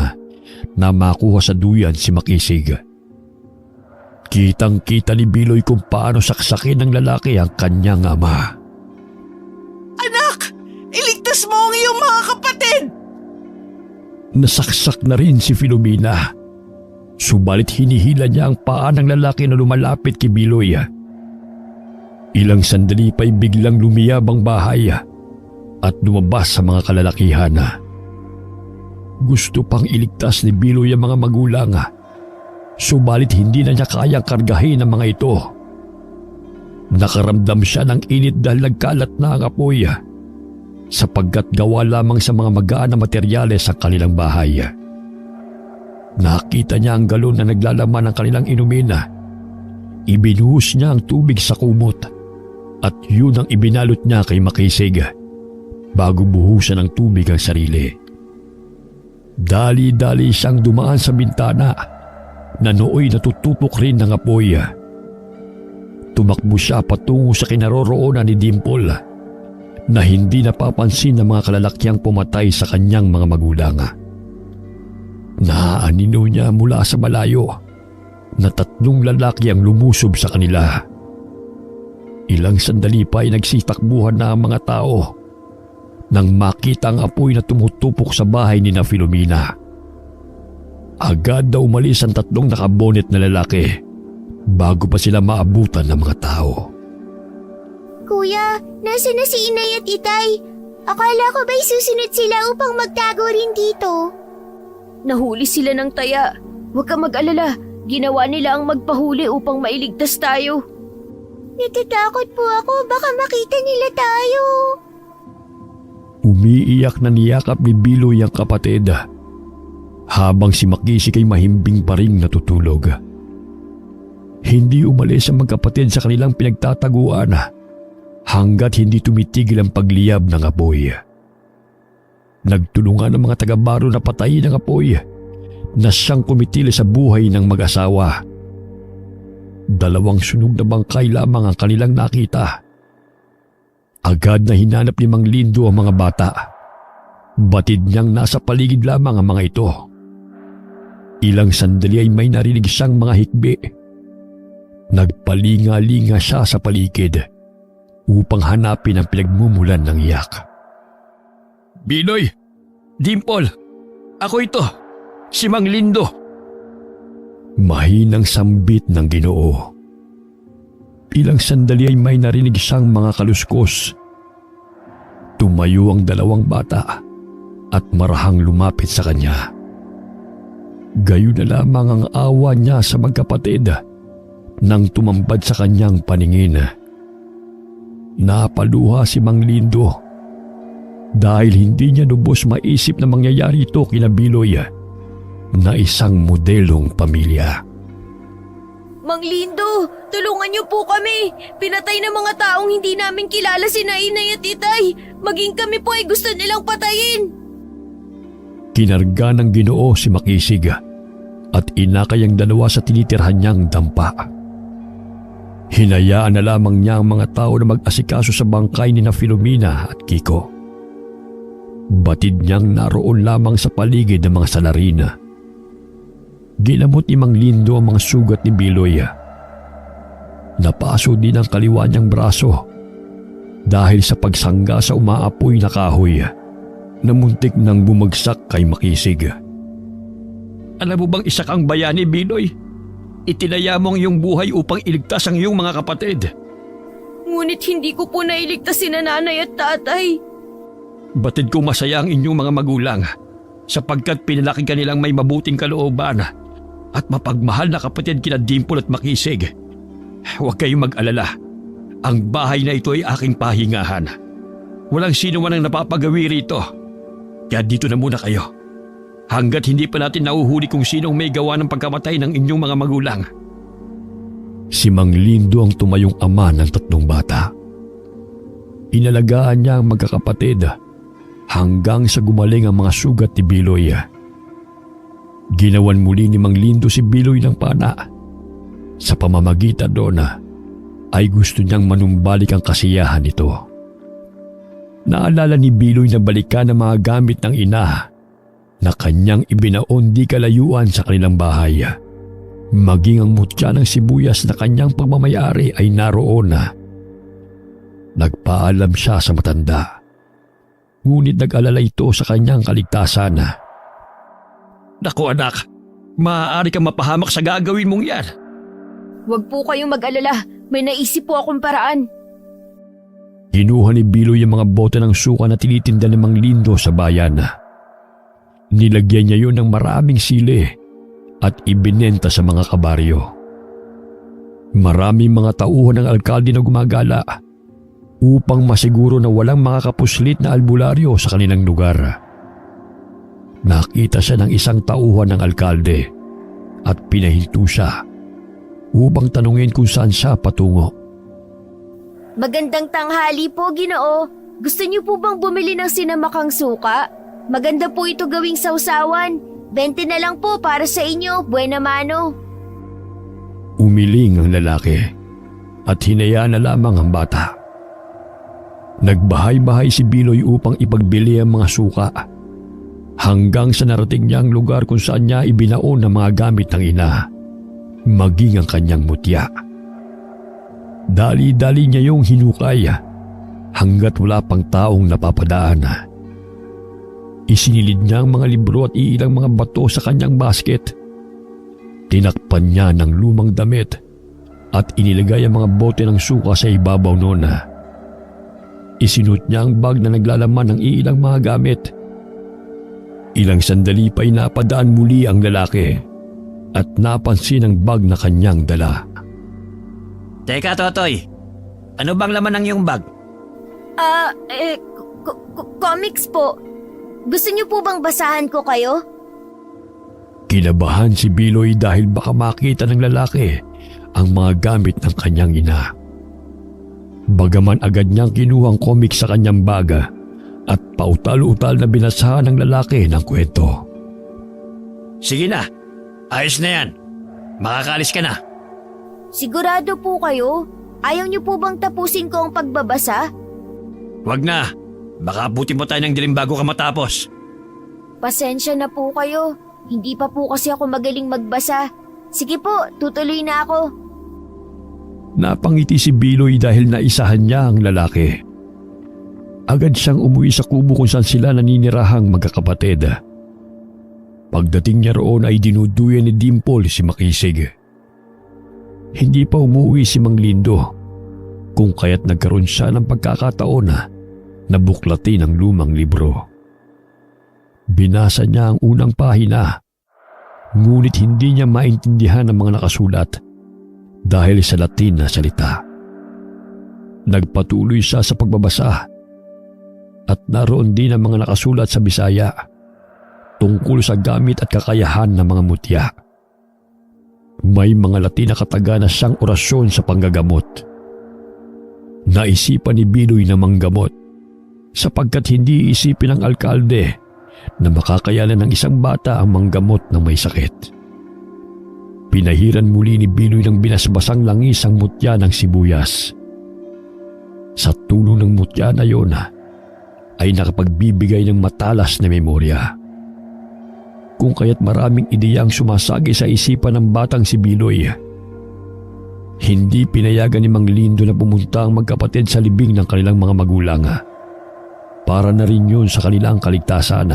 na makuha sa duyan si Makisig. Kitang-kita ni Biloy kung paano saksakin ng lalaki ang kanyang ama. Anak! Iligtas mo ang iyong mga kapatid! Nasaksak na rin si Filomena. Subalit hinihila niya ang paa ng lalaki na lumalapit kay Biloy. Ilang sandali pa'y biglang lumiyab ang bahay at lumabas sa mga kalalakihan. Gusto pang iligtas ni Biloy ang mga magulang, subalit hindi na niya kayang kargahin ang mga ito. Nakaramdam siya ng init dahil nagkalat na ang apoy, sapagkat gawa lamang sa mga magaan na materyales sa kanilang bahay. Nakita niya ang galon na naglalaman ng kanilang inumin. Ibinuhos niya ang tubig sa kumot at yun ang ibinalot niya kay Makisig bago buhusan ng tubig ang sarili. Dali-dali siyang dumaan sa bintana na nooy natutupok rin ng apoy. Tumakbo siya patungo sa kinaroroonan ni Dimple na hindi napapansin ng mga kalalakyang pumatay sa kanyang mga magulang. Naaanino niya mula sa malayo na 3 lalaki ang lumusob sa kanila. Ilang sandali pa ay nagsitakbuhan na ang mga tao nang makita ang apoy na tumutupok sa bahay ni na Filomena. Agad na umalis ang 3 nakabonet na lalaki bago pa sila maabutan ng mga tao. Kuya, nasa na si Inay at Itay? Akala ko ba'y susunod sila upang magtago rin dito? Nahuli sila ng taya. Huwag kang mag-alala. Ginawa nila ang magpahuli upang mailigtas tayo. Natatakot po ako, baka makita nila tayo. Umiiyak na niyakap ni Biloy ang kapatid habang si Makisig ay mahimbing pa ring natutulog. Hindi umalis ang magkapatid sa kanilang pinagtataguan hanggat hindi tumitigil ang pagliyab ng apoy. Nagtulungan ang mga taga-baro na patayin ang apoy na siyang kumitili sa buhay ng mag-asawa. 2 sunog na bangkay lamang ang kanilang nakita. Agad na hinanap ni Mang Lindo ang mga bata. Batid niyang nasa paligid lamang ang mga ito. Ilang sandali ay may narinig siyang mga hikbi. Nagpalinga-linga siya sa paligid upang hanapin ang pinagmumulan ng iyak. Binoy! Dimple! Ako ito! Si Mang Lindo! Mahinang sambit ng Ginoo. Ilang sandali ay may narinig siyang mga kaluskos. Tumayo ang 2 bata at marahang lumapit sa kanya. Gayon na lamang ang awa niya sa magkapatid nang tumambad sa kanyang paningin. Napaluha si Mang Lindo dahil hindi niya lubos maisip na mangyayari ito kina Biloy na isang modelong pamilya. Mang Lindo, tulungan niyo po kami. Pinatay ng mga taong hindi namin kilala si Inay at Itay. Maging kami po ay gusto nilang patayin. Kinarga ng Ginoo si Makisig at inakay ang 2 sa tinitirhan niyang dampa. Hinayaan na lamang niya ang mga tao na mag-asikaso sa bangkay ni na Filomena at Kiko. Batid niyang naroon lamang sa paligid ng mga salarin. Ginamot ni Mang Lindo ang mga sugat ni Biloy. Napaso din ang kaliwa niyang braso dahil sa pagsangga sa umaapoy na kahoy na muntik nang bumagsak kay Makisig. Alam mo bang isa kang bayani, Biloy? Itinaya mo ang iyong buhay upang iligtas ang iyong mga kapatid. Ngunit hindi ko po nailigtas si nanay at tatay. Batid ko masaya ang inyong mga magulang sapagkat pinalaki ka nilang may mabuting kalooban at mapagmahal na kapatid kina Dimple at Makisig. Huwag kayong mag-alala. Ang bahay na ito ay aking pahingahan. Walang sino man ang napapagawi rito. Kaya dito na muna kayo. Hanggat hindi pa natin nauhuli kung sinong may gawa ng pagkamatay ng inyong mga magulang. Si Mang Lindo ang tumayong ama ng 3 bata. Inalagaan niya ang magkakapatid hanggang sa gumaling ang mga sugat ni Biloy. Ginawan muli ni Mang Lindo si Biloy ng pana. Sa pamamagitan doon ay gusto niyang manumbalik ang kasiyahan nito. Naalala ni Biloy na balikan ang mga gamit ng ina na kanyang ibinaon di kalayuan sa kanilang bahay. Maging ang mutya ng sibuyas na kanyang pagmamayari ay naroon. Nagpaalam siya sa matanda. Ngunit nag-alala ito sa kanyang kaligtasan. Naku anak, maaari kang mapahamak sa gagawin mong yan. Huwag po kayong mag-alala. May naisip po akong paraan. Kinuha ni Biloy ang mga bote ng suka na tinitinda ng Mang Lindo sa bayan. Nilagyan niya yun ng maraming sili at ibinenta sa mga kabaryo. Maraming mga tauhan ng alkalde na gumagala upang masiguro na walang mga kapuslit na albularyo sa kanilang lugar. Nakita siya ng isang tauhan ng alkalde at pinahinto siya upang tanungin kung saan siya patungo. Magandang tanghali po, Ginoo. Gusto niyo po bang bumili ng sinamakang suka? Maganda po ito gawing sausawan. 20 na lang po para sa inyo, buena mano. Umiling ang lalaki at hinayaan na lamang ang bata. Nagbahay-bahay si Biloy upang ipagbili ang mga suka, hanggang sa narating niya ang lugar kung saan niya ibinaon ang mga gamit ng ina, maging ang kanyang mutya. Dali-dali niya yung hinukay hanggat wala pang taong napapadaan. Isinilid niya ang mga libro at iilang mga bato sa kanyang basket. Tinakpan niya ng lumang damit at inilagay ang mga bote ng suka sa ibabaw noon. Isinuot niya ang bag na naglalaman ng iilang mga gamit. Ilang sandali pa'y napadaan muli ang lalaki at napansin ang bag na kanyang dala. Teka, Totoy. Ano bang laman ng iyong bag? Comics po. Gusto niyo po bang basahan ko kayo? Kinabahan si Biloy dahil baka makita ng lalaki ang mga gamit ng kanyang ina. Bagaman agad niyang kinuha ang comics sa kanyang baga at pautal-utal na binasahan ng lalaki ng kwento. Sige na. Ayos na yan. Makakaalis ka na. Sigurado po kayo? Ayaw niyo po bang tapusin ko ang pagbabasa? Wag na. Baka abutin mo tayo ng dilim bago ka matapos. Pasensya na po kayo. Hindi pa po kasi ako magaling magbasa. Sige po, tutuloy na ako. Napangiti si Biloy dahil naisahan niya ang lalaki. Agad siyang umuwi sa kubo kung saan sila naninirahang magkakapatid. Pagdating niya roon ay dinuduyan ni Dimple si Makisig. Hindi pa umuwi si Mang Lindo, kung kaya't nagkaroon siya ng pagkakataon na buklatin ang lumang libro. Binasa niya ang unang pahina, ngunit hindi niya maintindihan ang mga nakasulat dahil sa Latin na salita. Nagpatuloy siya sa pagbabasa at naroon din ang mga nakasulat sa Bisaya tungkol sa gamit at kakayahan ng mga mutya. May mga Latin na kataga na siyang orasyon sa panggagamot. Naisipan ni Biloy na manggamot sapagkat hindi isipin ng alkalde na makakayanan ng isang bata ang manggamot ng may sakit. Pinahiran muli ni Biloy ng binasbasang langis ang mutya ng sibuyas. Sa tulong ng mutya na yon ay nakapagbibigay ng matalas na memorya. Kung kaya't maraming ideya ang sumasagi sa isipan ng batang si Biloy. Hindi pinayagan ni Mang Lindo na pumunta ang magkapatid sa libing ng kanilang mga magulang. Para na rin yun sa kanilang kaligtasan.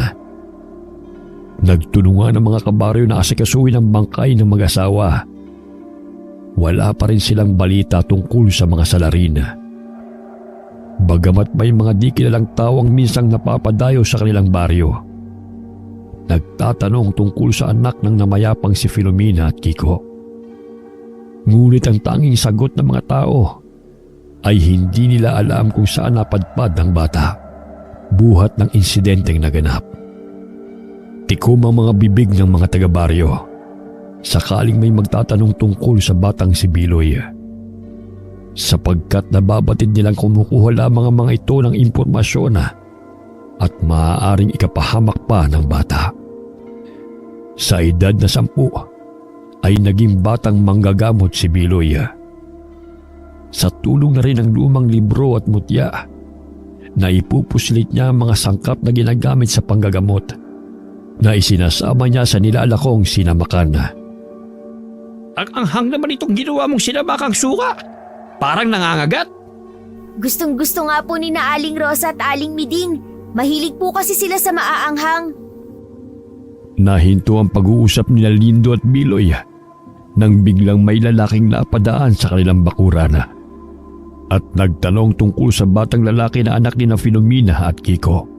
Nagtulungan ang mga kabaryo na asikasuhin ang bangkay ng mag-asawa. Wala pa rin silang balita tungkol sa mga salarin. Bagamat may mga di kilalang tawang minsang napapadayo sa kanilang baryo, nagtatanong tungkol sa anak ng namayapang si Filomena at Kiko. Ngunit ang tanging sagot ng mga tao ay hindi nila alam kung saan napadpad ang bata, buhat ng insidenteng naganap. Tikom ang mga bibig ng mga taga-baryo sakaling may magtatanong tungkol sa batang si Biloy, sapagkat nababatid nilang kumukuha lamang ang mga ito ng impormasyon at maaaring ikapahamak pa ng bata. Sa edad na 10 ay naging batang manggagamot si Biloy. Sa tulong na rin ng lumang libro at mutya, naipupuslit niya ang mga sangkap na ginagamit sa panggagamot na isinasama niya sa nilalakong sinamakan. Ang anghang naman itong ginawa mong sinamakang suka. Parang nangangagat. Gustong-gusto nga po ni na Aling Rosa at Aling Miding. Mahilig po kasi sila sa maaanghang. Nahinto ang pag-uusap nila Lindo at Biloy nang biglang may lalaking napadaan sa kanilang bakuran at nagtanong tungkol sa batang lalaki na anak ni na Filomena at Kiko.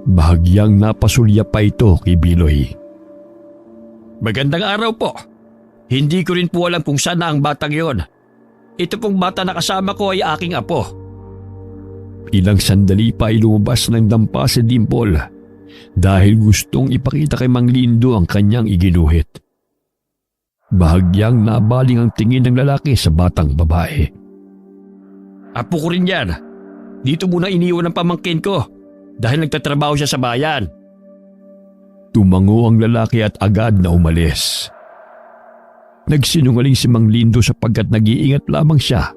Bahagyang napasulya pa ito kay Biloy. Magandang araw po. Hindi ko rin po alam kung saan na ang batang yon. Ito pong bata na kasama ko ay aking apo. Ilang sandali pa ay lumabas ng dampa si Dimple dahil gustong ipakita kay Mang Lindo ang kanyang iginuhit. Bahagyang nabaling ang tingin ng lalaki sa batang babae. Apo ko rin yan. Dito muna iniwan ang pamangkin ko dahil nagtatrabaho siya sa bayan. Tumango ang lalaki at agad na umalis. Nagsinungaling si Mang Lindo sapagkat nag-iingat lamang siya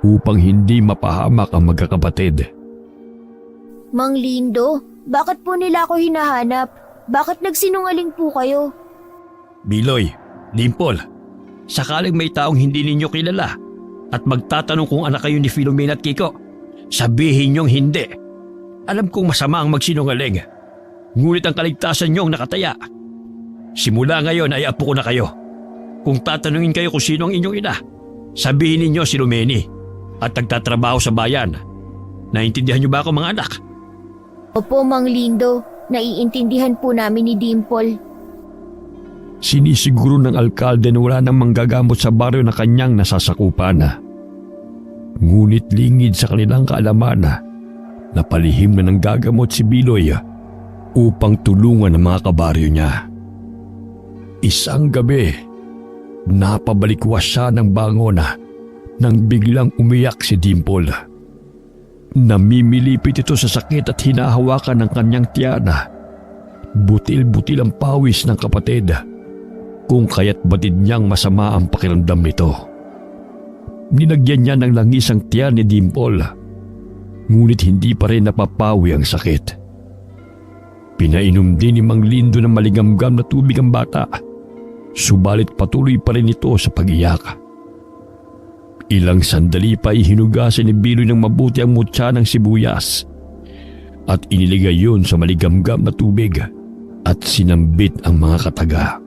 upang hindi mapahamak ang magkakapatid. Mang Lindo, bakit po nila ako hinahanap? Bakit nagsinungaling po kayo? Biloy, Dimple, sakaling may taong hindi ninyo kilala at magtatanong kung anak kayo ni Filomena at Kiko, sabihin niyong hindi. Alam kong masama ang magsinungaling, ngunit ang kaligtasan niyong nakataya. Simula ngayon ay apo ko na kayo. Kung tatanungin kayo kung sino ang inyong ina, sabihin ninyo si Lumeni at nagtatrabaho sa bayan. Naintindihan niyo ba ako mga anak? Opo, Mang Lindo, naiintindihan po namin ni Dimple. Sinisiguro ng alkalde na wala nang manggagamot sa baryo na kanyang nasasakupan. Ngunit lingid sa kanilang kaalaman na palihim na ng gagamot si Biloy upang tulungan ang mga kabaryo niya. Isang gabi, napabalikwas siya ng bangon nang biglang umiyak si Dimple. Namimilipit ito sa sakit at hinahawakan ng kanyang tiyana. Butil-butil ang pawis ng kapatid, kung kaya't batid niyang masama ang pakiramdam nito. Ninagyan niya ng langis ang tiyan ni Dimple, ngunit hindi pa rin napapawi ang sakit. Pinainom din ni Mang Lindo ng maligamgam na tubig ang bata, subalit patuloy pa rin ito sa pag-iyak. Ilang sandali pa hinugasan ni Biloy ng mabuti ang mutya ng sibuyas at iniligay yun sa maligamgam na tubig at sinambit ang mga kataga.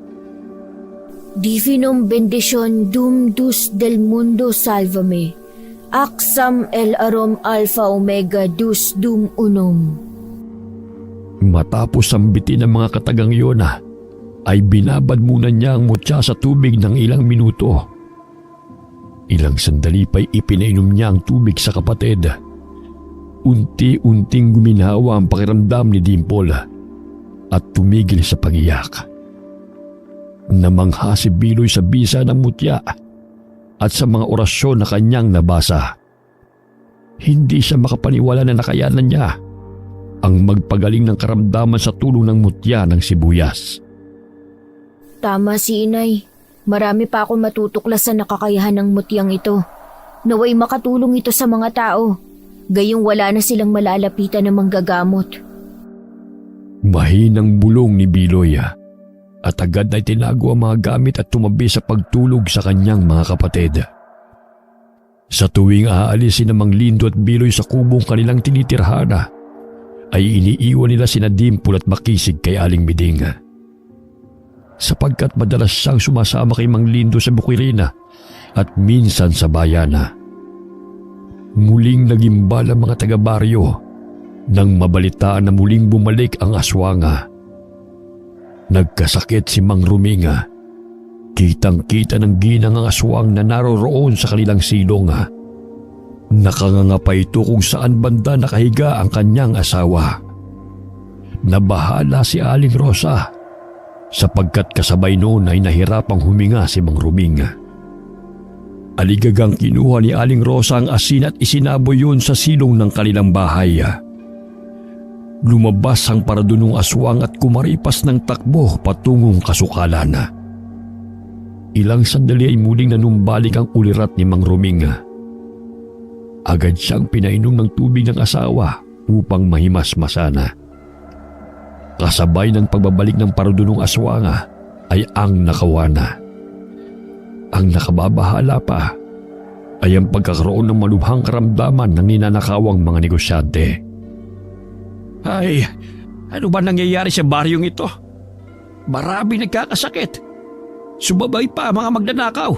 Divinum bendition dum dus del mundo salvame. Axam el arom alpha omega dus dum unum. Matapos sambitin ang mga katagang iyon ay binabad muna niya ang mutya sa tubig ng ilang minuto. Ilang sandali pa'y ipinainom niya ang tubig sa kapatid. Unti-unting guminhawa ang pakiramdam ni Dimple at tumigil sa pag-iyak. Namangha si Biloy sa bisa ng mutya at sa mga orasyon na kanyang nabasa. Hindi siya makapaniwala na nakayanan niya ang magpagaling ng karamdaman sa tulong ng mutya ng sibuyas. Tama si Inay. Marami pa akong matutuklasan na kakayahan ng mutyang ito. Naway makatulong ito sa mga tao. Gayong wala na silang malalapitan na manggagamot. Mahinang bulong ni Biloy at agad na tinago ang mga gamit at tumabi sa pagtulog sa kanyang mga kapatid. Sa tuwing aalisin ng Mang Lindo at Biloy sa kubong kanilang tinitirhan ay iniiwan nila sina Dimple at Makisig kay Aling Miding. Sapagkat madalas siyang sumasama kay Mang Lindo sa Bukirina at minsan sa bayan. Muling nagimbal ang mga taga-baryo nang mabalitaan na muling bumalik ang aswanga. Nagkasakit si Mang Ruminga. Kitang-kita ng ginang ang aswang na naroroon sa kanilang silong. Nakanganga pa ito kung saan banda nakahiga ang kanyang asawa. Nabahala si Aling Rosa sapagkat kasabay noon ay nahirapang huminga si Mang Ruminga. Aligagang kinuha ni Aling Rosa ang asin at isinaboy yun sa silong ng kanilang bahay. Lumabas ang paradunong aswang at kumaripas ng takbo patungong kasukalan. Ilang sandali ay muling nanumbalik ang ulirat ni Mang Ruminga. Agad siyang pinainom ng tubig ng asawa upang mahimasmasana. Kasabay ng pagbabalik ng paradunong aswanga ay ang nakawana. Ang nakababahala pa ay ang pagkakaroon ng malubhang karamdaman ng ninanakawang mga negosyante. Ay, ano ba nangyayari sa baryong ito? Marami nagkakasakit. Sumabay pa ang mga magnanakaw.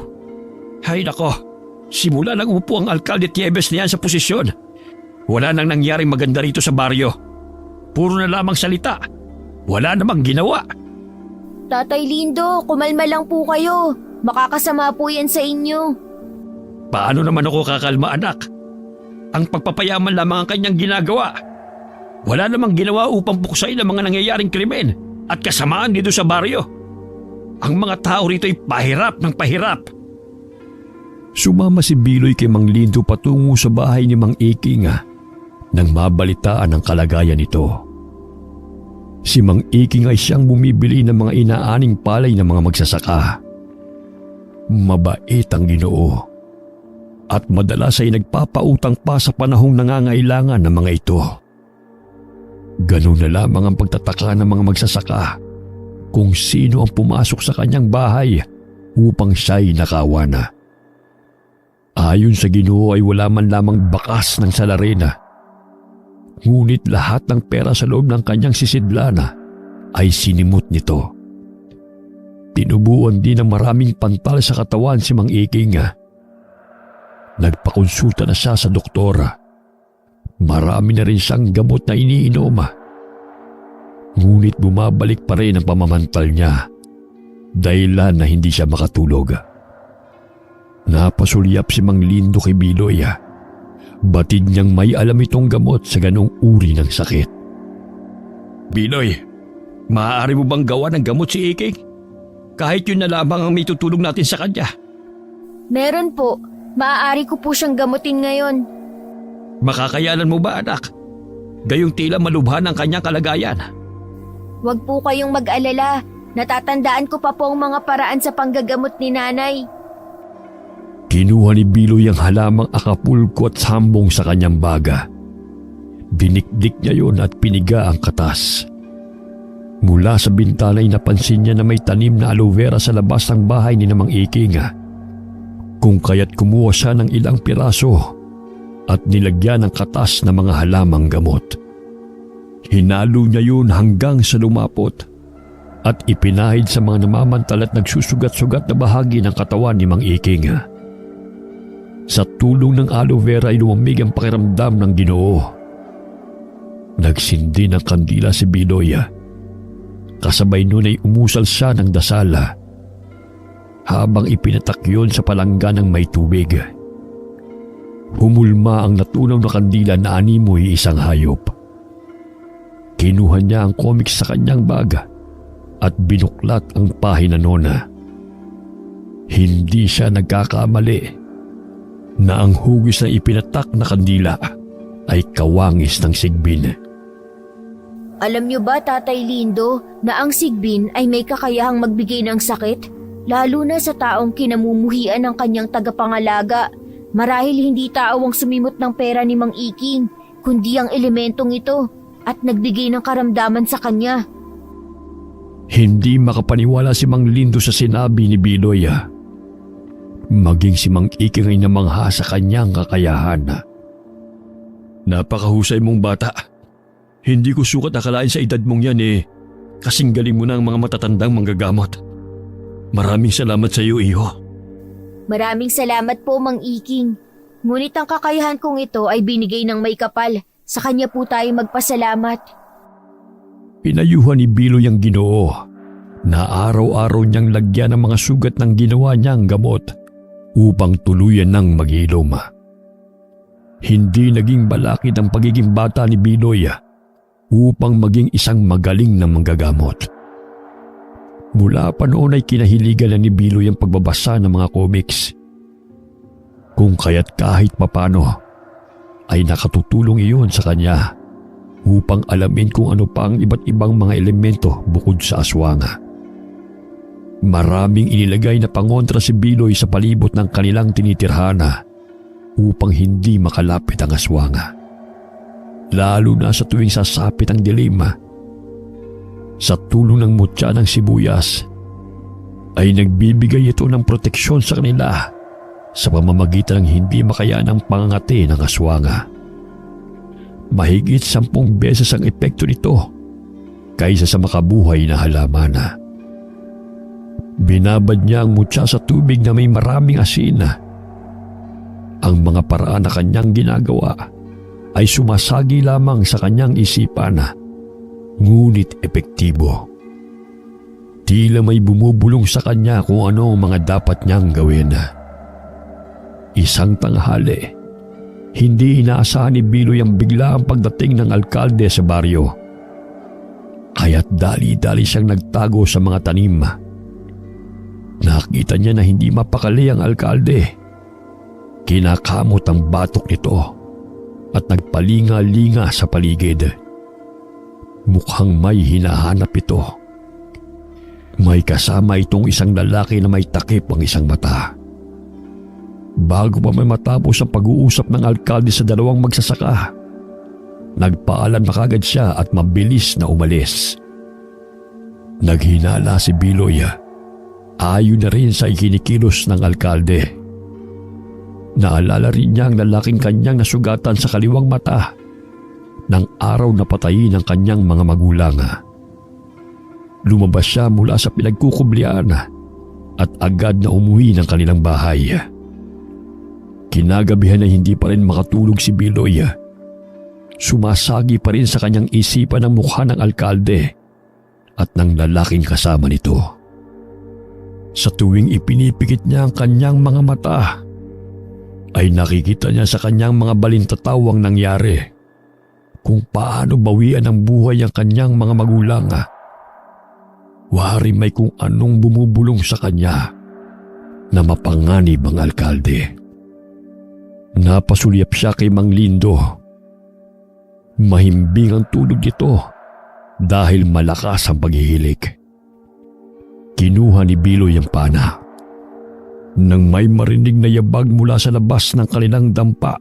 Ay nako, simula nang umupo ang alkalde Tiebes niyan sa posisyon, wala nang nangyaring maganda rito sa baryo. Puro na lamang salita. Wala namang ginawa. Tatay Lindo, kumalma lang po kayo. Makakasama po yan sa inyo. Paano naman ako kakalma, anak? Ang pagpapayaman lamang ang kanyang ginagawa. Wala namang ginawa upang buksain ang mga nangyayaring krimen at kasamaan dito sa baryo. Ang mga tao rito ay pahirap ng pahirap. Sumama si Biloy kay Mang Lindo patungo sa bahay ni Mang Iking nang mabalitaan ang kalagayan nito. Si Mang Iking ay siyang bumibili ng mga inaaning palay ng mga magsasaka. Mabait ang Ginoo. at madalas ay nagpapautang pa sa panahong nangangailangan ng mga ito. Ganun na lamang ang pagtataka ng mga magsasaka kung sino ang pumasok sa kanyang bahay upang siya'y nakawana. Ayon sa Ginoo ay wala man lamang bakas ng salarina. Ngunit lahat ng pera sa loob ng kanyang sisidlana ay sinimot nito. Tinubuan din ng maraming pantal sa katawan si Mang Iking. Nagpakonsulta na siya sa doktora. Marami na rin siyang gamot na iniinom. Ngunit bumabalik pa rin ang pamamantal niya, dahilan na hindi siya makatulog. Napasulyap si Mang Lindo kay Biloy. Batid niyang may alam itong gamot sa ganong uri ng sakit. Biloy, maaari mo bang gawa ng gamot si Iking? Kahit yun na lamang ang may tutulong natin sa kanya. Meron po. Maaari ko po siyang gamutin ngayon. Makakayanan mo ba, anak? Gayong tila malubhan ang kanyang kalagayan. Huwag po kayong mag-alala. Natatandaan ko pa po ang mga paraan sa panggagamot ni nanay. Kinuha ni Biloy ang halamang akapulko at sambong sa kanyang baga. Dinikdik niya yon at piniga ang katas. Mula sa bintana ay napansin niya na may tanim na aloe vera sa labas ng bahay ni Mang Iking. Kung kaya't kumuha siya ng ilang piraso at nilagyan ng katas na mga halamang gamot. Hinalo niya yun hanggang sa lumapot at ipinahid sa mga namamantal at nagsusugat-sugat na bahagi ng katawan ni Mang Iking. Sa tulong ng aloe vera ay lumamig ang pakiramdam ng Ginoo. Nagsindi ng kandila si Biloy. Kasabay nun ay umusal siya ng dasal habang ipinatak yun sa palangga ng may tubig. Humulma ang natunaw na kandila na animoy isang hayop. Kinuha niya ang comics sa kanyang bag at binuklat ang pahina nona. Hindi siya nagkakamali na ang hugis na ipinatak na kandila ay kawangis ng sigbin. Alam niyo ba, Tatay Lindo, na ang sigbin ay may kakayahang magbigay ng sakit? Lalo na sa taong kinamumuhian ng kanyang tagapangalaga. Marahil hindi tao ang sumimot ng pera ni Mang Iking, kundi ang elementong ito at nagbigay ng karamdaman sa kanya. Hindi makapaniwala si Mang Lindo sa sinabi ni Biloy. Maging si Mang Iking ay namangha sa kanyang kakayahan. Napakahusay mong bata. Hindi ko sukat akalain sa edad mong yan kasing galing mo na ang mga matatandang manggagamot. Maraming salamat sa iyo, iho. Maraming salamat po, Mang Iking. Ngunit ang kakayahan kong ito ay binigay ng may kapal. Sa kanya po tayo magpasalamat. Pinayuhan ni Biloy ang Ginoo na araw-araw niyang lagyan ng mga sugat ng ginawa niyang gamot upang tuluyan ng maghilom. Hindi naging balakid ang pagiging bata ni Biloy upang maging isang magaling na manggagamot. Mula pa noon ay kinahiligan na ni Biloy ang pagbabasa ng mga comics. Kung kaya't kahit papano ay nakatutulong iyon sa kanya upang alamin kung ano pa ang iba't ibang mga elemento bukod sa aswanga. Maraming inilagay na pangontra si Biloy sa palibot ng kanilang tinitirhana upang hindi makalapit ang aswanga. Lalo na sa tuwing sasapit ang dilim. Sa tulong ng mutya ng sibuyas ay nagbibigay ito ng proteksyon sa kanila sa pamamagitan ng hindi makayanang pangangati ng aswanga. Mahigit 10 beses ang epekto nito kaysa sa makabuhay na halaman. Binabad niya ang mutya sa tubig na may maraming asin. Ang mga paraan na kanyang ginagawa ay sumasagi lamang sa kanyang isipan, ngunit epektibo. Tila may bumubulong sa kanya kung ano ang mga dapat niyang gawin. Isang tanghali, hindi inaasahan ni Biloy ang biglaang pagdating ng alkalde sa baryo. Kaya't dali-dali siyang nagtago sa mga tanim. Nakita niya na hindi mapakali ang alkalde. Kinakamot ang batok nito at nagpalinga-linga sa paligid. Mukhang may hinahanap ito. May kasama itong isang lalaki na may takip ang isang mata. Bago pa may matapos ang pag-uusap ng alkalde sa dalawang magsasaka, nagpaalam na kagad siya at mabilis na umalis. Naghinala si Biloy. Ayon na rin sa ikinikilos ng alkalde. Naalala rin niya ang lalaking kanyang nasugatan sa kaliwang mata ng araw na patayin ng kanyang mga magulang. Lumabas siya mula sa pinagkukublian at agad na umuwi ng kanilang bahay. Kinagabihan na hindi pa rin makatulog si Biloy. Sumasagi pa rin sa kanyang isipan ang mukha ng alkalde at ng lalaking kasama nito. Sa tuwing ipinipikit niya ang kanyang mga mata, ay nakikita niya sa kanyang mga balintatawang nangyari kung paano bawian ng buhay ang kanyang mga magulang. Wari may kung anong bumubulong sa kanya na mapanganib ang alkalde. Napasulyap siya kay Mang Lindo. Mahimbing ang tulog nito dahil malakas ang paghihilik. Kinuha ni Biloy ang pana. Nang may marinig na yabag mula sa labas ng kanilang dampa,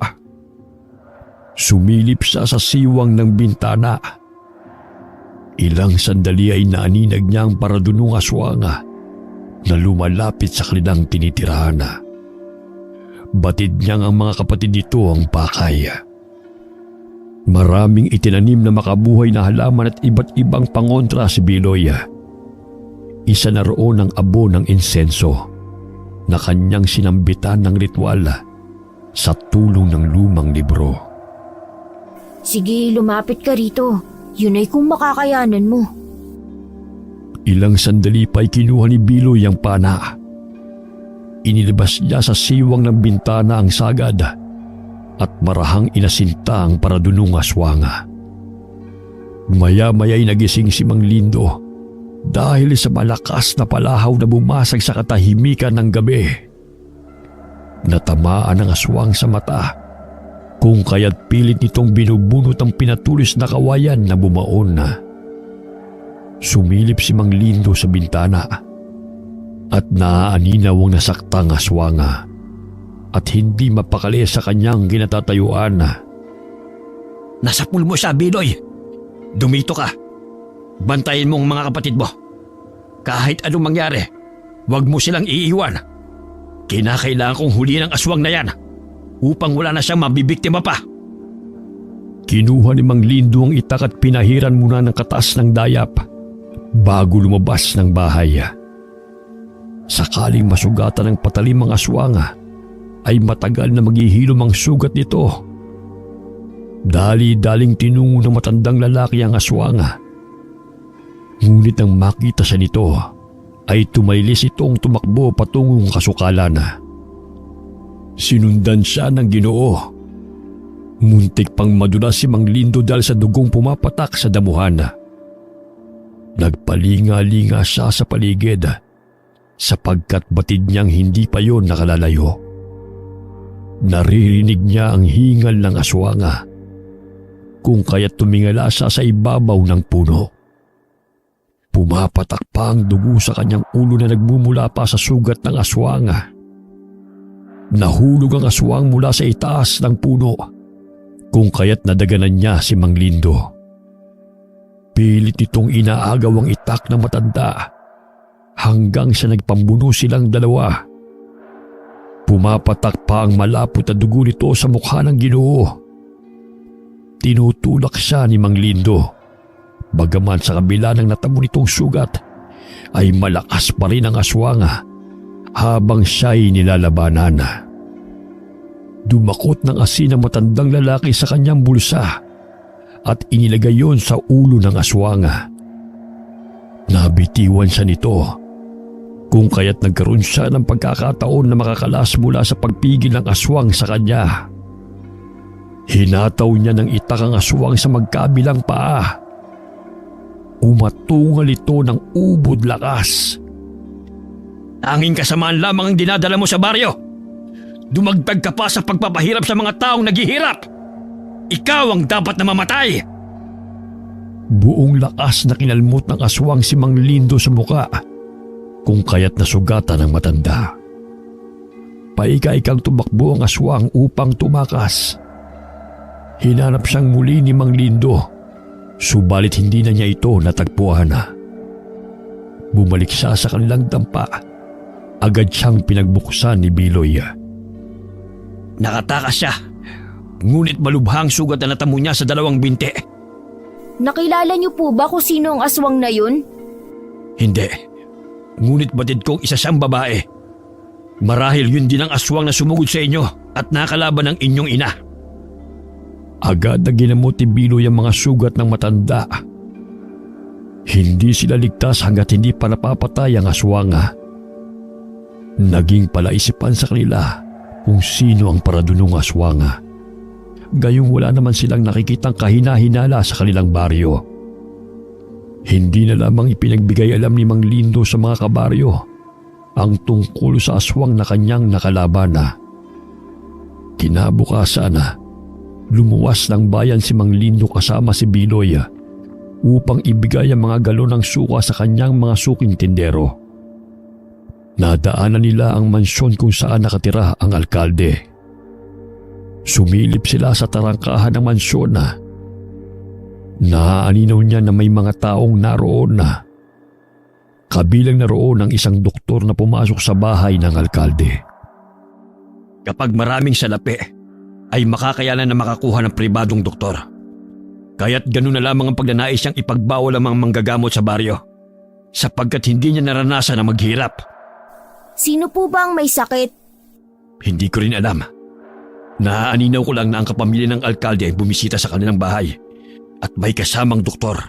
sumilip siya sa siwang ng bintana. Ilang sandali ay naaninag niya ang paradunong aswang na lumalapit sa kanilang tinitirahan. Batid niyang ang mga kapatid nito ang pakay. Maraming itinanim na makabuhay na halaman at iba't ibang pangontra si Biloy. Isa na roon ang abo ng insenso na kanyang sinambitan ng ritual sa tulong ng lumang libro. Sige, lumapit ka rito. Yun ay kung makakayanan mo. Ilang sandali pa'y kinuha ni Biloy ang pana. Inilabas niya sa siwang ng bintana ang sagad at marahang inasinta ang paradunong aswang. Maya-maya'y nagising si Mang Lindo dahil sa malakas na palahaw na bumasag sa katahimikan ng gabi. Natamaan ang aswang sa mata, kung kaya't pilit nitong binubunot ang pinatulis na kawayan na bumaon. Sumilip si Mang Lindo sa bintana at naaaninaw ang nasaktang aswang at hindi mapakali sa kanyang ginatatayuan. Nasa pulmo siya, Biloy. Dumito ka. Bantayin mo ang mga kapatid mo. Kahit anong mangyari, huwag mo silang iiwan. Kinakailangan kong huliin ang aswang na yan upang wala na siyang mabibiktima pa. Kinuha ni Mang Lindo ang itak at pinahiran muna ng katas ng dayap bago lumabas ng bahay. Sakaling masugatan ng patalim ang aswang, ay matagal na maghihilom ang sugat nito. Dali-daling tinungo ng matandang lalaki ang aswang. Ngunit nang makita siya nito, ay tumailis itong tumakbo patungong kasukalan. Sinundan siya ng Ginoo. Muntik pang madulas si Mang Lindo dahil sa dugong pumapatak sa damuhan. Nagpalinga-linga siya sa paligid sapagkat batid niyang hindi pa yon nakalalayo. Naririnig niya ang hingal ng aswang, kung kaya't tumingala siya sa ibabaw ng puno. Pumapatak pa ang dugo sa kanyang ulo na nagmumula pa sa sugat ng aswang. Nahulog ang aswang mula sa itaas ng puno, kung kaya't nadaganan niya si Mang Lindo. Pilit nitong inaagaw ang itak ng matanda hanggang sa nagpambuno silang dalawa. Pumapatak pa ang malapot na dugo nito sa mukha ng Ginoo. Tinutulak siya ni Mang Lindo. Bagaman sa kabila ng natamo nitong sugat, ay malakas pa rin ang aswang habang siya'y nilalabanan. Dumakot ng asin ang matandang lalaki sa kanyang bulsa at inilagay yon sa ulo ng aswang. Nabitiwan siya nito, kung kaya't nagkaroon siya ng pagkakataon na makakalas mula sa pagpigil ng aswang sa kanya. Hinataw niya ng itak ang aswang sa magkabilang paa. Umatungal ito ng ubod lakas. Tanging kasamaan lamang ang dinadala mo sa baryo. Dumagdag ka pa sa pagpapahirap sa mga taong naghihirap. Ikaw ang dapat na mamatay. Buong lakas na kinalmot ng aswang si Mang Lindo sa muka, kung kaya't nasugatan ng matanda. Paika-ikang tumakbo ang aswang upang tumakas. Hinanap siyang muli ni Mang Lindo, subalit hindi na niya ito natagpuan. Bumalik siya sa kanilang dampa. Agad siyang pinagbuksan ni Biloy. Nakatakas siya. Ngunit malubhang sugat na natamo niya sa 2 binti. Nakilala niyo po ba kung sino ang aswang na yun? Hindi. Ngunit batid kong isa siyang babae. Marahil yun din ang aswang na sumugod sa inyo at nakalaban ng inyong ina. Agad na ginamot ni Biloy ang mga sugat ng matanda. Hindi sila ligtas hanggat hindi pa napapatay ang aswang. Naging palaisipan sa kanila kung sino ang paradunong aswang. Gayong wala naman silang nakikitang kahina-hinala sa kanilang baryo. Hindi na lamang ipinagbigay alam ni Mang Lindo sa mga kabaryo ang tungkol sa aswang na kanyang nakalaban. Kinabukasan, lumuwas ng bayan si Mang Lindo kasama si Biloy upang ibigay ang mga galon ng suka sa kanyang mga suking tindero. Nadaanan nila ang mansyon kung saan nakatira ang alkalde. Sumilip sila sa tarangkahan ng mansyon. Naaaninaw niya na may mga taong naroon na. Kabilang naroon ang isang doktor na pumasok sa bahay ng alkalde. Kapag maraming salapi, ay makakayanan na makakuha ng pribadong doktor. Kaya't ganun na lamang ang pagnanais niyang ipagbawal ang mga manggagamot sa baryo, sapagkat hindi niya naranasan na maghirap. Sino po ba ang may sakit? Hindi ko rin alam. Naaaninaw ko lang na ang kapamilya ng alkalde ay bumisita sa kanilang bahay at may kasamang doktor.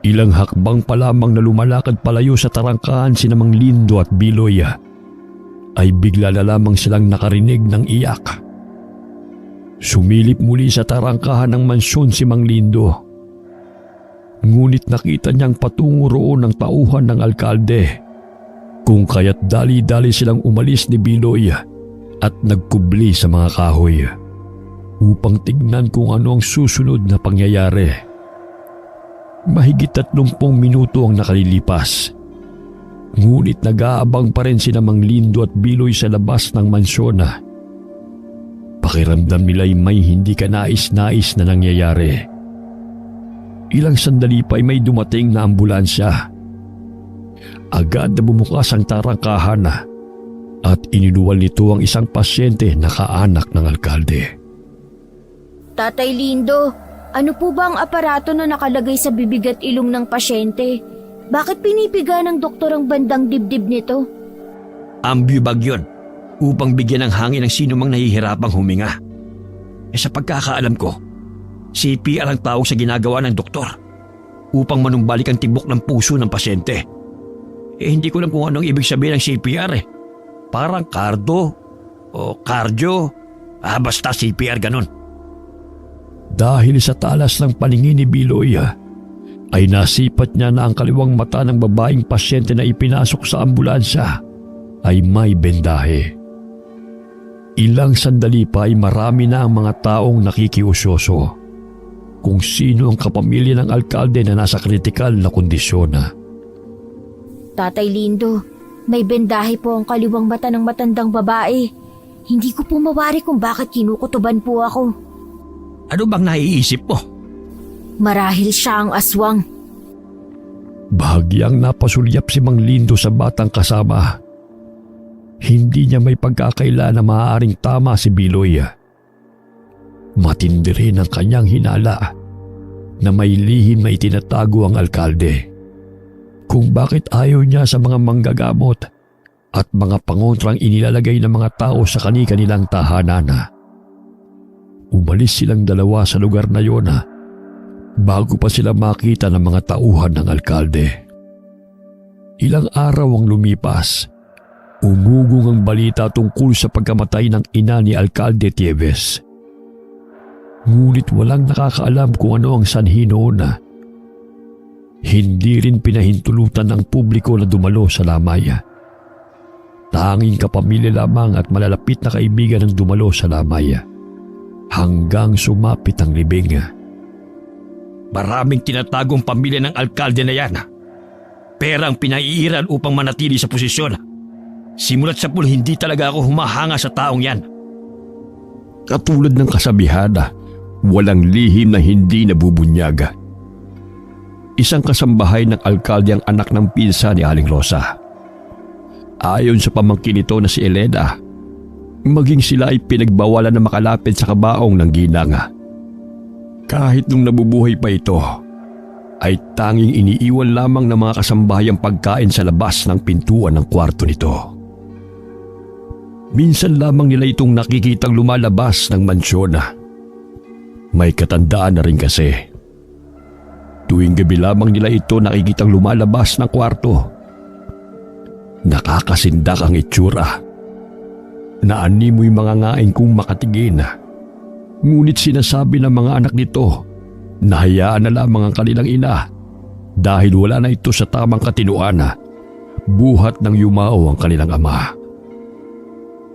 Ilang hakbang pa lamang na lumalakad palayo sa tarangkahan sina Mang Lindo at Biloy ay bigla na lamang silang nakarinig ng iyak. Sumilip muli sa tarangkahan ng mansyon si Mang Lindo. Ngunit nakita niyang patungo roon ang tauhan ng alkalde, kung kaya't dali-dali silang umalis ni Biloy at nagkubli sa mga kahoy upang tignan kung ano ang susunod na pangyayari. Mahigit 30 minuto ang nakalilipas. Ngunit nag-aabang pa rin sina Mang Lindo at Biloy sa labas ng mansyon. Pakiramdam nila'y may hindi kanais-nais na nangyayari. Ilang sandali pa ay may dumating na ambulansya. Agad na bumukas ang tarangkahan at iniluwal nito ang isang pasyente na kaanak ng alkalde. Tatay Lindo, ano po ba ang aparato na nakalagay sa bibig at ilong ng pasyente? Bakit pinipiga ng doktor ang bandang dibdib nito? Ambubag yun, upang bigyan ng hangin ang sino mang nahihirapang huminga. Sa pagkakaalam ko, CPR ang tawag sa ginagawa ng doktor upang manumbalik ang tibok ng puso ng pasyente. Hindi ko alam kung anong ibig sabihin ng CPR . Parang cardo o cardio, basta CPR ganun. Dahil sa talas ng paningin ni Biloy, ay nasipat niya na ang kaliwang mata ng babaeng pasyente na ipinasok sa ambulansya ay may bendahe. Ilang sandali pa ay marami na ang mga taong nakikiusyoso kung sino ang kapamilya ng alkalde na nasa kritikal na kondisyon. Tatay Lindo, may bendahe po ang kaliwang mata ng matandang babae. Hindi ko po mawari kung bakit kinukutuban po ako. Ano bang naiisip mo? Marahil siya ang aswang. Bahagyang napasulyap si Mang Lindo sa batang kasama. Hindi niya may pagkakaila na maaaring tama si Biloy. Matindi rin ang kanyang hinala na may lihim na itinatago ang alkalde. Kung bakit ayaw niya sa mga manggagamot at mga pangontrang inilalagay ng mga tao sa kani-kanilang tahanan. Umalis silang dalawa sa lugar na yon bago pa sila makita ng mga tauhan ng alkalde. Ilang araw ang lumipas. Umugong ang balita tungkol sa pagkamatay ng ina ni Alkalde Tieves. Ngunit walang nakakaalam kung ano ang sanhi noon. Hindi rin pinahintulutan ng publiko na dumalo sa lamay. Tanging kapamilya lamang at malalapit na kaibigan ang dumalo sa lamay. Hanggang sumapit ang libing. Maraming tinatagong pamilya ng alkalde na yan. Pera ang pinaiiral upang manatili sa posisyon. Simulat sa pool, hindi talaga ako humahanga sa taong yan. Katulad ng kasabihan, walang lihim na hindi nabubunyag. Isang kasambahay ng alkalde ang anak ng pinsa ni Aling Rosa. Ayon sa pamangkin nito na si Elena, maging sila ay pinagbawalan na makalapit sa kabaong ng ginang. Kahit nung nabubuhay pa ito, ay tanging iniiwan lamang ng mga kasambahay ang pagkain sa labas ng pintuan ng kwarto nito. Minsan lamang nila itong nakikitang lumalabas ng mansyon. May katandaan na rin kasi. Tuwing gabi lamang nila ito nakikitang lumalabas ng kwarto. Nakakasindak ang itsura. Naanimoy mga ngaing kung makatingin. Ngunit sinasabi ng mga anak nito na hayaan na lamang ang kanilang ina dahil wala na ito sa tamang katinuan, buhat ng yumao ang kanilang ama.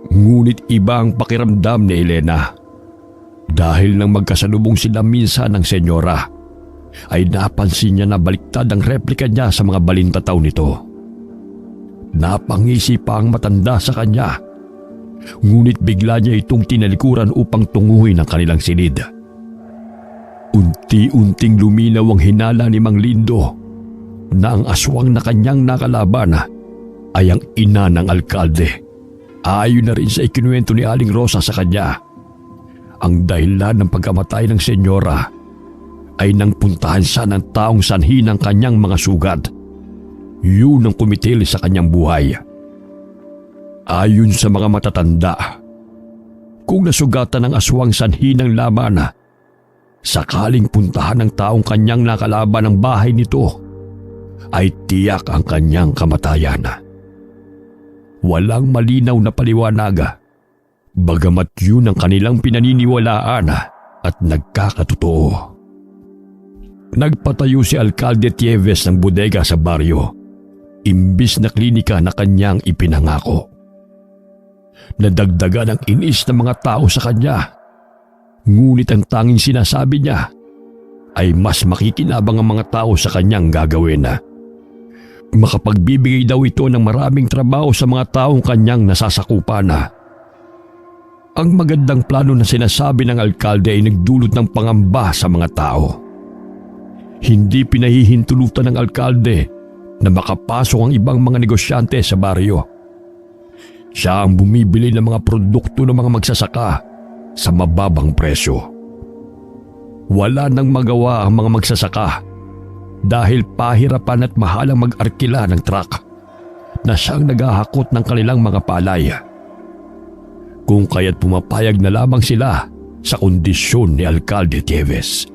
Ngunit iba ang pakiramdam ni Elena. Dahil nang magkasalubong sila minsan ng senyora, ay napansin niya na baliktad ang replika niya sa mga balintataw nito. Napangisi pa ang matanda sa kanya. Ngunit bigla niya itong tinalikuran upang tunguhin ang kanilang silid. Unti-unting luminaw ang hinala ni Mang Lindo na ang aswang na kanyang nakalaban ay ang ina ng alkalde. Ayon na rin sa ikinuwento ni Aling Rosa sa kanya, ang dahilan ng pagkamatay ng senyora ay nang puntahan siya ng taong sanhi ng kanyang mga sugat. Yun ang kumitil sa kanyang buhay. Ayon sa mga matatanda, kung nasugatan ng aswang sanhi ng laban, sakaling puntahan ng taong kanyang nakalaban ang bahay nito, ay tiyak ang kanyang kamatayan. Walang malinaw na paliwanag, bagamat yun ang kanilang pinaniniwalaan at nagkakatotoo. Nagpatayo si Alcalde Tieves ng bodega sa baryo, imbis na klinika na kanyang ipinangako. Nadagdagan ang inis ng mga tao sa kanya, ngunit ang tanging sinasabi niya ay mas makikinabang ang mga tao sa kanyang gagawin. Makapagbibigay daw ito ng maraming trabaho sa mga taong kanyang nasasakupan. Ang magandang plano na sinasabi ng alkalde ay nagdulot ng pangamba sa mga tao. Hindi pinahihintulutan ng alkalde na makapasok ang ibang mga negosyante sa baryo. Siya ang bumibili ng mga produkto ng mga magsasaka sa mababang presyo. Wala nang magawa ang mga magsasaka dahil pahirapan at mahal ang mag-arkila ng truck na siyang naghahakot ng kanilang mga palay. Kung kaya't pumapayag na lamang sila sa kondisyon ni Alcalde Tieves.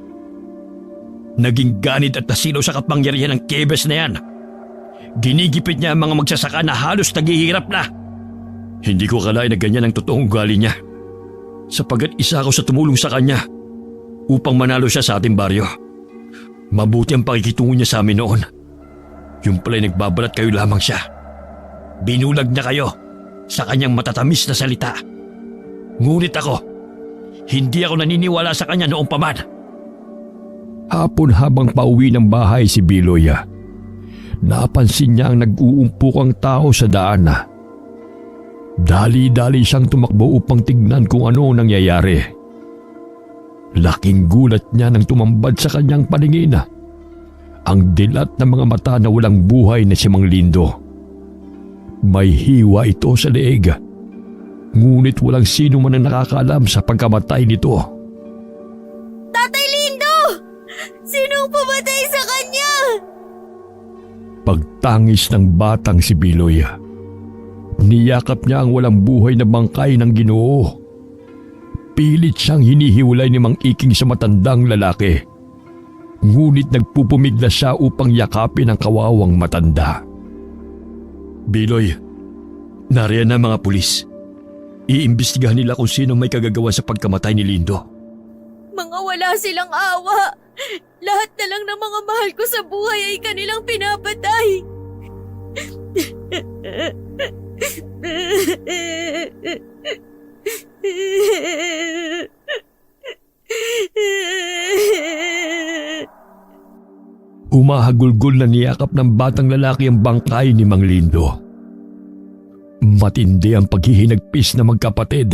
Naging ganit at nasilo sa kapangyarihan ng Tieves na yan. Ginigipit niya ang mga magsasaka na halos naghihirap na. Hindi ko akalain na ganyan ang totoong ugali niya, sapagat isa ako sa tumulong sa kanya upang manalo siya sa ating baryo. Mabuti ang pakikitungo niya sa amin noon. Yung pala'y nagbabalat kayo lamang siya. Binulag niya kayo sa kanyang matatamis na salita. Ngunit ako, hindi ako naniniwala sa kanya noong paman. Hapon habang pauwi ng bahay si Biloy, napansin niya ang nag-uumpukang tao sa daan. Dali-dali siyang tumakbo upang tignan kung ano nangyayari. Laking gulat niya nang tumambad sa kanyang paningin ang dilat ng mga mata na walang buhay na si Mang Lindo. May hiwa ito sa leeg, ngunit walang sino man ang nakakaalam sa pagkamatay nito. Tatay Lindo! Sinong pumatay sa kanya? Pagtangis ng batang si Biloy, niyakap niya ang walang buhay na bangkay ng Ginoo. Pilit siyang hinihiwalay ni Mang Iking sa matandang lalaki. Ngunit nagpupumigla siya upang yakapin ang kawawang matanda. Biloy, nariyan na mga pulis. Iimbestigahan nila kung sino may kagagawa sa pagkamatay ni Lindo. Mga wala silang awa. Lahat na lang ng mga mahal ko sa buhay ay kanilang pinapatay. Umahagulgol na niyakap ng batang lalaki ang bangkay ni Mang Lindo. Matindi ang paghihinagpis na magkapatid.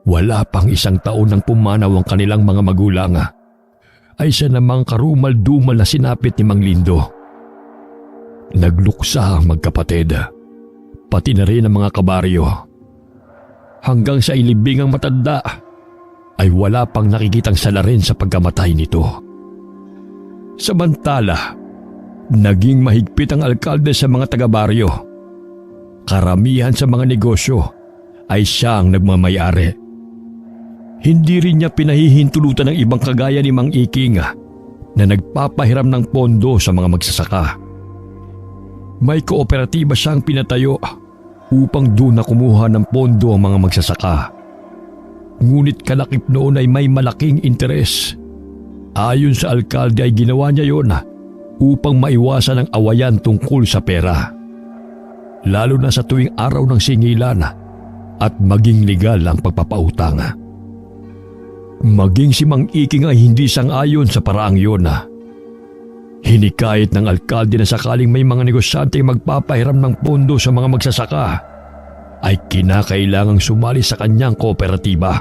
Wala pang 1 taon nang pumanaw ang kanilang mga magulang ay siya namang karumal-dumal na sinapit ni Mang Lindo. Nagluksa ang magkapatid, pati na rin ang mga kabaryo. Hanggang sa ilibingang matanda ay wala pang nakikitang salarin sa pagkamatay nito. Samantala, naging mahigpit ang alkalde sa mga taga-baryo. Karamihan sa mga negosyo ay siya ang nagmamayari. Hindi rin niya pinahihintulutan ng ibang kagaya ni Mang Iking na nagpapahiram ng pondo sa mga magsasaka. May kooperatiba siyang pinatayo upang doon na kumuha ng pondo ang mga magsasaka. Ngunit kalakip noon ay may malaking interes. Ayon sa alkalde ay ginawa niya yon upang maiwasan ang awayan tungkol sa pera. Lalo na sa tuwing araw ng singilan at maging legal ang pagpapautang. Maging si Mang Iking ay hindi sang-ayon sa paraang yun. Hinikayat ng alkalde na sakaling may mga negosyante magpapahiram ng pondo sa mga magsasaka ay kinakailangang sumali sa kanyang kooperatiba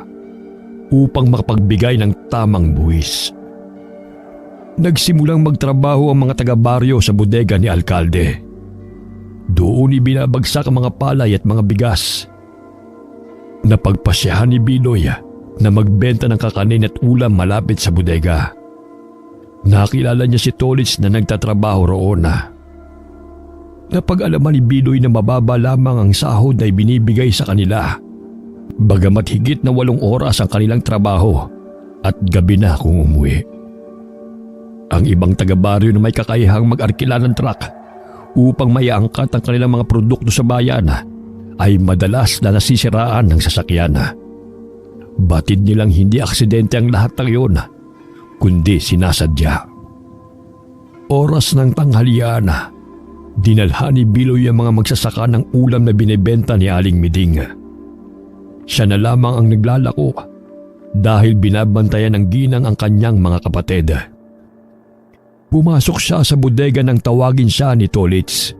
upang makapagbigay ng tamang buwis. Nagsimulang magtrabaho ang mga taga-baryo sa bodega ni alkalde. Doon ibinabagsak ang mga palay at mga bigas. Napagpasyahan ni Biloy na magbenta ng kakanin at ulam malapit sa bodega. Nakilala niya si Tolits na nagtatrabaho roon. Napag-alaman ni Biloy na mababa lamang ang sahod na ibinibigay sa kanila, bagamat higit na 8 oras ang kanilang trabaho at gabi na kung umuwi. Ang ibang taga-baryo na may kakayahang mag-arkila ng truck upang maiangkat ang kanilang mga produkto sa bayan ay madalas na nasisiraan ng sasakyan. Batid nilang hindi aksidente ang lahat ng iyon, kundi sinasadya. Oras ng tanghalian, dinalhan ni Biloy ang mga magsasaka ng ulam na binebenta ni Aling Miding. Siya na lamang ang naglalako dahil binabantayan ng ginang ang kanyang mga kapatid. Pumasok siya sa bodega nang tawagin siya ni Tolits.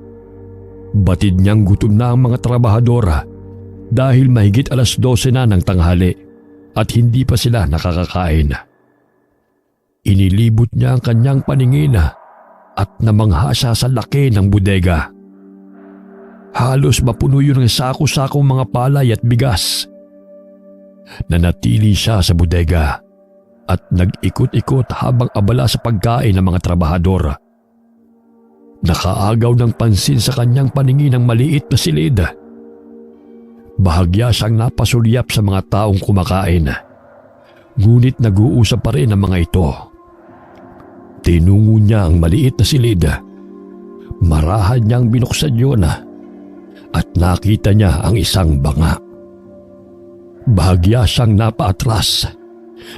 Batid niyang gutom na ang mga trabahador dahil mahigit 12:00 na ng tanghali at hindi pa sila nakakakain. Inilibot niya ang kanyang paningin at namangha siya sa laki ng bodega. Halos mapuno yun ng sako-sakong mga palay at bigas. Nanatili siya sa bodega at nag-ikot-ikot habang abala sa pagkain ng mga trabahador. Nakaagaw ng pansin sa kanyang paningin ang maliit na silid. Bahagya siyang napasulyap sa mga taong kumakain. Ngunit nag-uusap pa rin ang mga ito. Tinungo niya ang maliit na silid. Marahan niyang binuksan yun at nakita niya ang isang banga. Bahagya siyang napaatras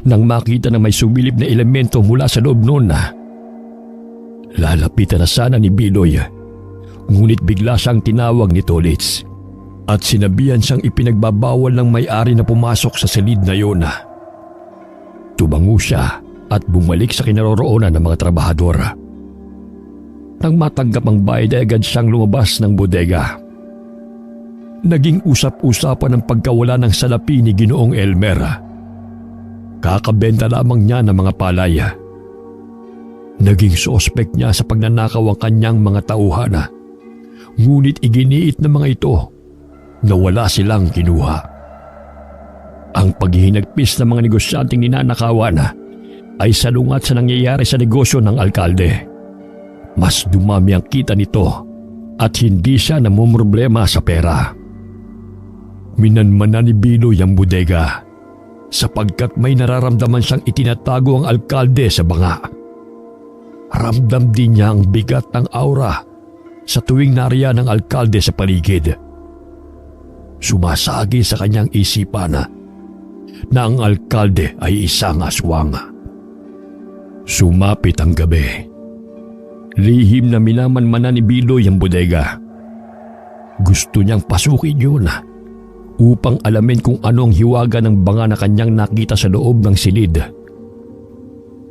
nang makita na may sumilip na elemento mula sa loob noon. Lalapitan na sana ni Biloy, ngunit bigla siyang tinawag ni Tolits at sinabihan siyang ipinagbabawal ng may-ari na pumasok sa silid na yun. Tumango siya at bumalik sa kinaroroonan ng mga trabahador. Nang matanggap ang bayad ay agad siyang lumabas ng bodega. Naging usap-usapan ang pagkawala ng salapi ni Ginoong Elmer. Kakabenta lamang niya ng mga palay. Naging suspect niya sa pagnanakaw ang kanyang mga tauhan. Ngunit iginiit ng mga ito na wala silang kinuha. Ang paghihinagpis ng mga negosyanteng ninanakawan ay salungat sa nangyayari sa negosyo ng alkalde. Mas dumami ang kita nito at hindi siya namumroblema sa pera. Minanmanan ni Biloy ang bodega sapagkat may nararamdaman siyang itinatago ang alkalde sa banga. Ramdam din niya ang bigat ng aura sa tuwing nariyan ng alkalde sa paligid. Sumasagi sa kanyang isipan na ang alkalde ay isang aswang. Sumapit ang gabi. Lihim na minamanmanan ni Biloy ang bodega. Gusto niyang pasukin yun upang alamin kung ano ang hiwaga ng banga na kanyang nakita sa loob ng silid.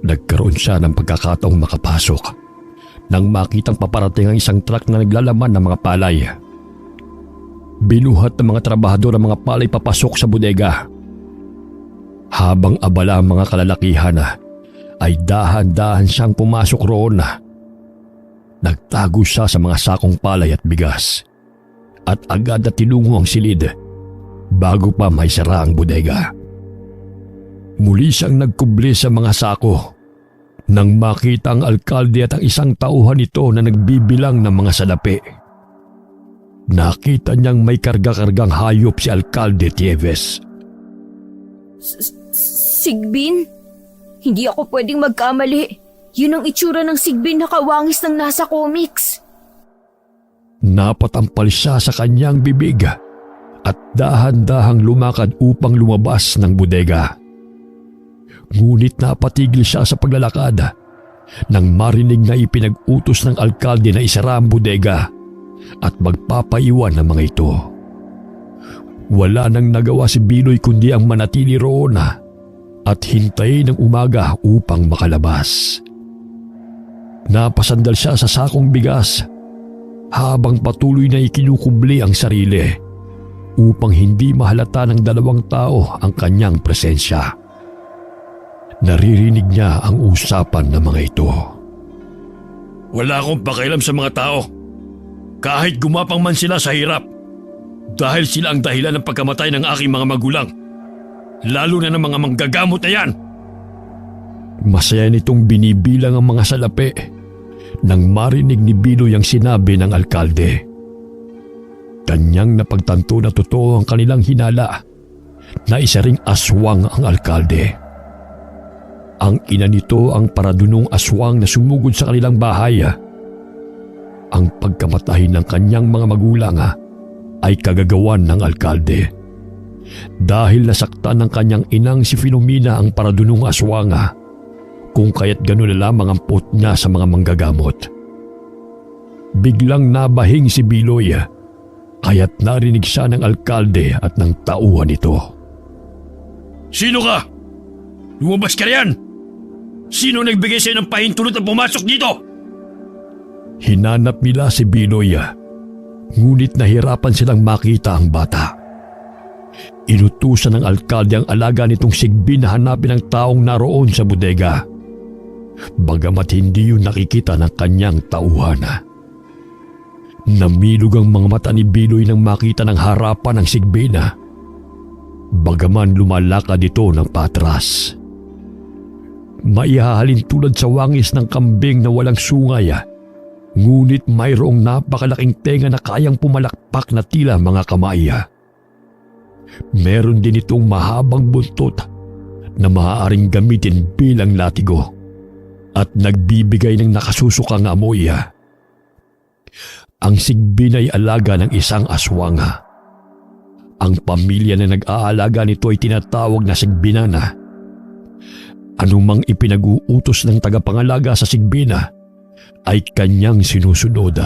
Nagkaroon siya ng pagkakataong makapasok nang makitang paparating ang isang truck na naglalaman ng mga palay. Binuhat ng mga trabahador ang mga palay papasok sa bodega. Habang abala ang mga kalalakihan ay dahan-dahan siyang pumasok roon. Nagtago siya sa mga sakong palay at bigas at agad na tinungo ang silid bago pa may sara ang bodega. Muli siyang nagkubli sa mga sako nang makita ang alkalde at ang isang tauhan nito na nagbibilang ng mga salapi. Nakita niyang may karga-kargang hayop si Alkalde Tieves. Sigbin? Hindi ako pwedeng magkamali. Yun ang itsura ng Sigbin na kawangis ng nasa comics. Napatampal siya sa kanyang bibig at dahan-dahang lumakad upang lumabas ng bodega. Ngunit napatigil siya sa paglalakad nang marinig na ipinag-utos ng alkalde na isara ang bodega at magpapaiwan ng mga ito. Wala nang nagawa si Biloy kundi ang manatili roon at hintayin ng umaga upang makalabas. Napasandal siya sa sakong bigas habang patuloy na ikinukubli ang sarili upang hindi mahalata ng dalawang tao ang kanyang presensya. Naririnig niya ang usapan ng mga ito. Wala akong pakialam sa mga tao. Kahit gumapang man sila sa hirap. Dahil sila ang dahilan ng pagkamatay ng aking mga magulang. Lalo na ng mga manggagamot na yan. Masaya nitong binibilang ang mga salapi nang marinig ni Biloy ang sinabi ng alkalde. Kanyang napagtanto na totoo ang kanilang hinala na isa ring aswang ang alkalde. Ang ina nito ang paradunong aswang na sumugod sa kanilang bahay. Ang pagkamatay ng kanyang mga magulang ay kagagawan ng alkalde. Dahil nasaktan ng kanyang inang si Filomena ang paradunong aswang, kung kaya't gano'n na lamang ang pot niya sa mga manggagamot. Biglang nabahing si Biloy, kaya't narinig siya ng alkalde at ng tauhan nito. Sino ka? Lumabas ka riyan! Sino nagbigay sa'yo ng pahintulot na pumasok dito? Hinanap nila si Biloy, ngunit nahirapan silang makita ang bata. Inutusan ng alkalde ang alaga nitong Sigbin na hanapin ang taong naroon sa bodega. Bagamat hindi yun nakikita ng kanyang tauhan. Namilog ang mga mata ni Biloy nang makita ng harapan ng Sigbin. Bagaman lumalakad ito ng patras. Maihahalin tulad sa wangis ng kambing na walang sungay, ngunit mayroong napakalaking tenga na kayang pumalakpak na tila mga kamay. Meron din itong mahabang buntot na maaaring gamitin bilang latigo at nagbibigay ng nakasusukang amoy. Ang Sigbin ay alaga ng isang aswang. Ang pamilya na nag-aalaga nito ay tinatawag na Sigbinana. Anumang ipinag-uutos ng tagapangalaga sa Sigbina ay kanyang sinusunod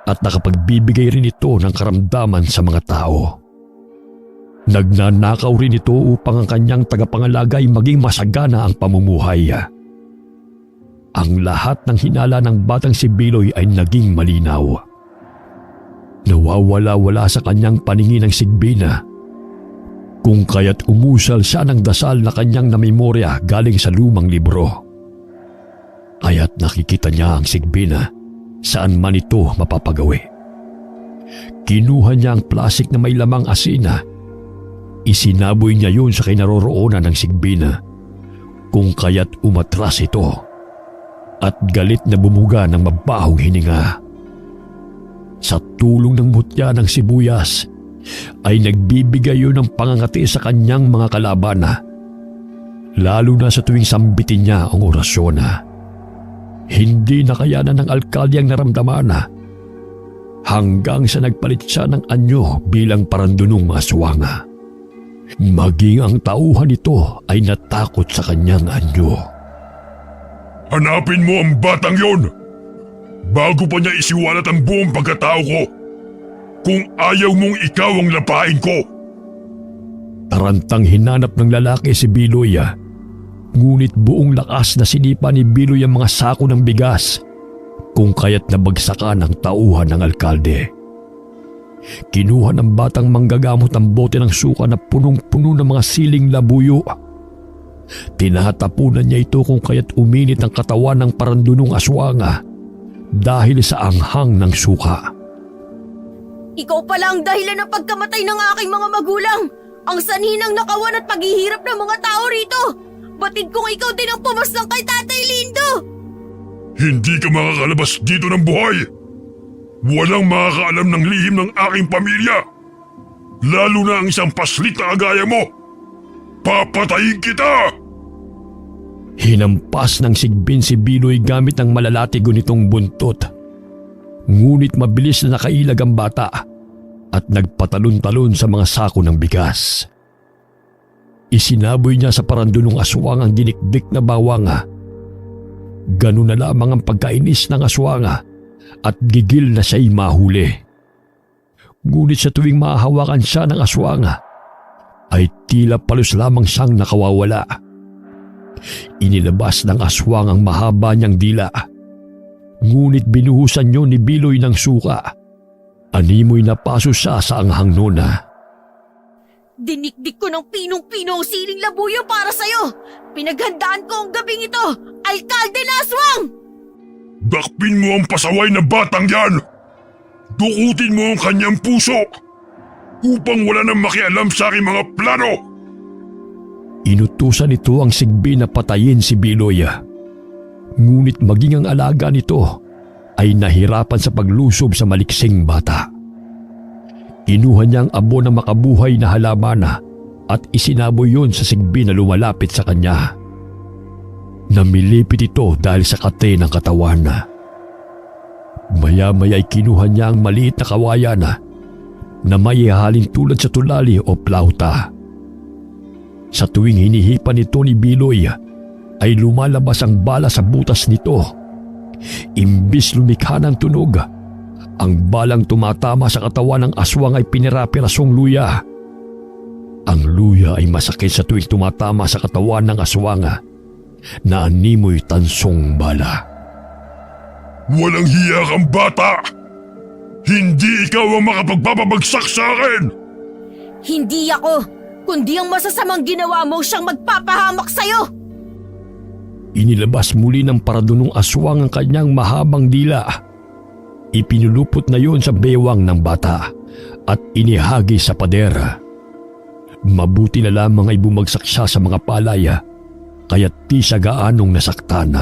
at nakapagbibigay rin ito ng karamdaman sa mga tao. Nagnanakaw rin ito upang ang kanyang tagapangalaga ay maging masagana ang pamumuhay. Ang lahat ng hinala ng batang si Biloy ay naging malinaw. Nawawala-wala sa kanyang paningin ang Sigbina, kung kaya't umusal siya ng dasal na kanyang namemorya galing sa lumang libro. Kaya't nakikita niya ang Sigbina saan man ito mapapagawi. Kinuha niya ang plastik na may lamang asina. Isinaboy niya yun sa kinaroroonan ng Sigbina, kung kaya't umatras ito at galit na bumuga ng mabahong hininga. Sa tulong ng mutya ng sibuyas ay nagbibigay yun ng pangangati sa kanyang mga kalaban, lalo na sa tuwing sambitin niya ang orasyon. Hindi nakayanan ng alkalde ang naramdaman hanggang sa nagpalit siya ng anyo bilang parandunong aswang. Maging ang tauhan nito ay natakot sa kanyang anyo. Hanapin mo ang batang yon bago pa niya isiwalat ang buong pagkatao ko. Kung ayaw mong ikaw ang lapain ko. Tarantang hinanap ng lalaki si Biloy, ngunit buong lakas na sinipa ni Biloy ang mga sako ng bigas, kung kaya't nabagsakan ang tauhan ng alkalde. Kinuha ng batang manggagamot ang bote ng suka na punong-puno ng mga siling labuyo. Tinatapunan niya ito kung kaya't uminit ang katawan ng parandunong aswang dahil sa anghang ng suka. Ikaw pala ang dahilan ng pagkamatay ng aking mga magulang! Ang sanhi ng nakawan at paghihirap ng mga tao rito! Batid kong ikaw din ang pumaslang kay Tatay Lindo! Hindi ka makakalabas dito ng buhay! Walang makakaalam ng lihim ng aking pamilya! Lalo na ang isang paslit na kagaya mo! Papatayin kita! Hinampas ng sigbin si Biloy gamit ang malalatigo nitong buntot. Ngunit mabilis na nakailag ang bata at nagpatalon-talon sa mga sako ng bigas. Isinaboy niya sa parandunong aswang ang dinikdik na bawang. Ganun na lamang ang pagkainis ng aswang at gigil na siya'y mahuli. Ngunit sa tuwing mahahawakan siya ng aswang, ay tila palos lamang siyang nakawawala. Inilabas ng aswang ang mahaba niyang dila. Ngunit binuhusan niyo ni Biloy ng suka. Animoy napaso siya sa anghang nun. Dinikdik ko ng pinong-pino ang siling labuyo para sa'yo! Pinaghandaan ko ang gabing ito! Alkalde na aswang! Dakpin mo ang pasaway na batang yan! Dukutin mo ang kanyang puso! Upang wala nang makialam sa aking mga plano! Inutusan nito ang sigbi na patayin si Biloy. Ngunit maging ang alaga nito ay nahirapan sa paglusob sa maliksing bata. Kinuha niya ang abo na makabuhay na halaman at isinaboy yun sa sigbi na lumalapit sa kanya. Namilipit ito dahil sa kate ng katawan. Maya-maya ay kinuha niya ang maliit na kawayan na may ihalin tulad sa tulali o plauta. Sa tuwing hinihipan nito ni Biloy ay lumalabas ang bala sa butas nito. Imbis lumikha ng tunog, ang balang tumatama sa katawan ng aswang ay pinirapirasong luya. Ang luya ay masakit sa tuwing tumatama sa katawan ng aswang na animoy tansong bala. Walang hiya kang bata! Hindi ikaw ang makapagbabagsak sa akin! Hindi ako, kundi ang masasamang ginawa mo siyang magpapahamak sa'yo! Inilabas muli ng paradunong aswang ang kanyang mahabang dila. Ipinulupot na yon sa bewang ng bata at inihagi sa pader. Mabuti na lamang ay bumagsak siya sa mga palaya kaya't di siya gaanong nasaktan.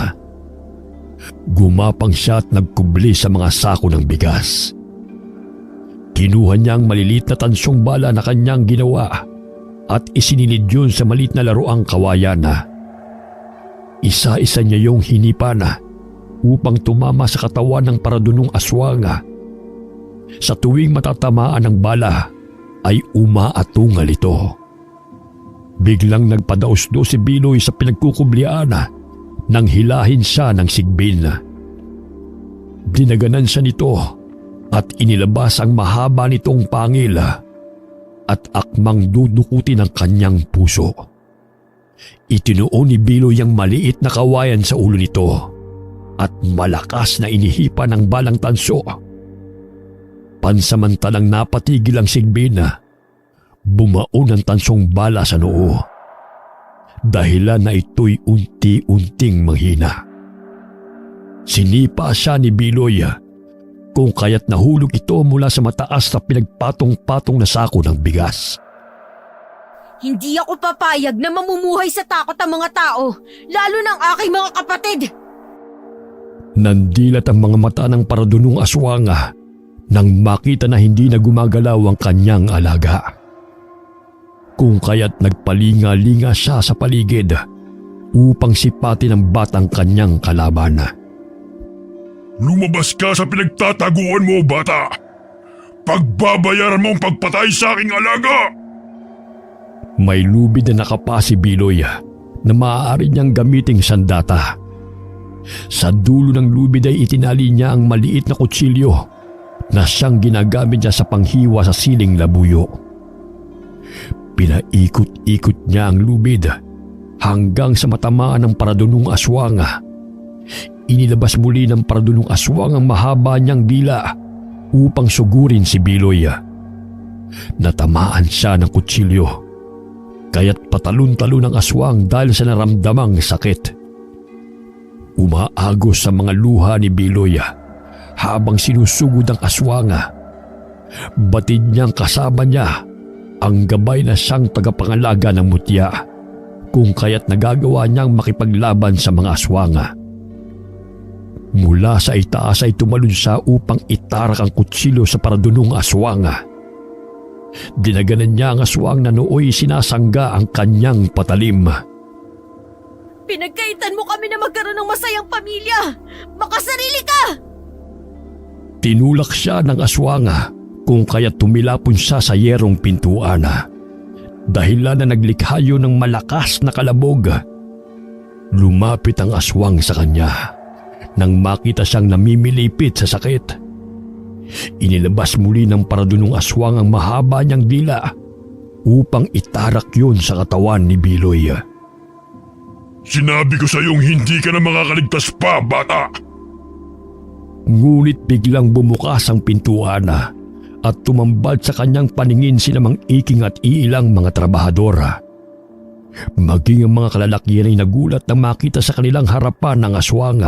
Gumapang siya at nagkubli sa mga sako ng bigas. Kinuha niya ang maliliit na tansong bala na kanyang ginawa at isinilid yun sa maliit na laruang kawayan. Isa-isa niya yung hinipan upang tumama sa katawan ng paradunong aswang. Sa tuwing matatamaan ng bala ay umaatungal ito. Biglang nagpadaos-dos si Biloy sa pinagkukublian nang hilahin siya ng sigbin. Dinaganan siya nito at inilabas ang mahaba nitong pangil at akmang dudukutin ang kanyang puso. Itinuon ni Biloy ang maliit na kawayan sa ulo nito at malakas na inihipan ng balang tanso. Pansamantalang napatigil ang sigbin, bumaon ang tansong bala sa noo. Dahilan na ito'y unti-unting manghina. Sinipa siya ni Biloy kung kaya't nahulog ito mula sa mataas na pinagpatong-patong na sako ng bigas. Hindi ako papayag na mamumuhay sa takot ang mga tao, lalo ng aking mga kapatid. Nandilat ang mga mata ng paradunong aswang nang makita na hindi na gumagalaw ang kanyang alaga. Kung kaya't nagpalinga-linga siya sa paligid upang sipatin ang batang kanyang kalaban. Lumabas ka sa pinagtataguan mo, bata! Pagbabayaran mo ang pagpatay sa aking alaga! May lubid na nakapa si Biloy na maaari niyang gamiting sandata. Sa dulo ng lubid ay itinali niya ang maliit na kutsilyo na siyang ginagamit niya sa panghiwa sa siling labuyo. Pinaikot-ikot niya ang lubid hanggang sa matamaan ng paradunong aswang. Inilabas muli ng paradunong aswang ang mahaba niyang dila upang sugurin si Biloy. Natamaan siya ng kutsilyo, kaya't patalon-talon ang aswang dahil sa naramdamang sakit. Umaagos sa mga luha ni Biloy habang sinusugod ang aswang. Batid niyang kasama niya ang gabay na siyang tagapangalaga ng mutya, kung kaya't nagagawa niyang makipaglaban sa mga aswang. Mula sa itaas ay tumalon siya upang itarak ang kutsilyo sa paradunong aswang. Dinaganan niya ang aswang na nooy sinasangga ang kanyang patalim. Pinagkaitan mo kami na magkaroon ng masayang pamilya! Makasarili ka! Tinulak siya ng aswang, kung kaya't tumilapon siya sa yerong pintuan. Dahilan na naglikha yun ng malakas na kalabog. Lumapit ang aswang sa kanya nang makita siyang namimilipit sa sakit. Inilabas muli ng paradunong aswang ang mahaba niyang dila upang itarak yun sa katawan ni Biloy. Sinabi ko sa iyong hindi ka na makakaligtas pa, bata! Ngunit biglang bumukas ang pintuan at tumambad sa kanyang paningin sina Mang Iking at iilang mga trabahador. Maging ang mga kalalakihan ay nagulat nang makita sa kanilang harapan ng aswang.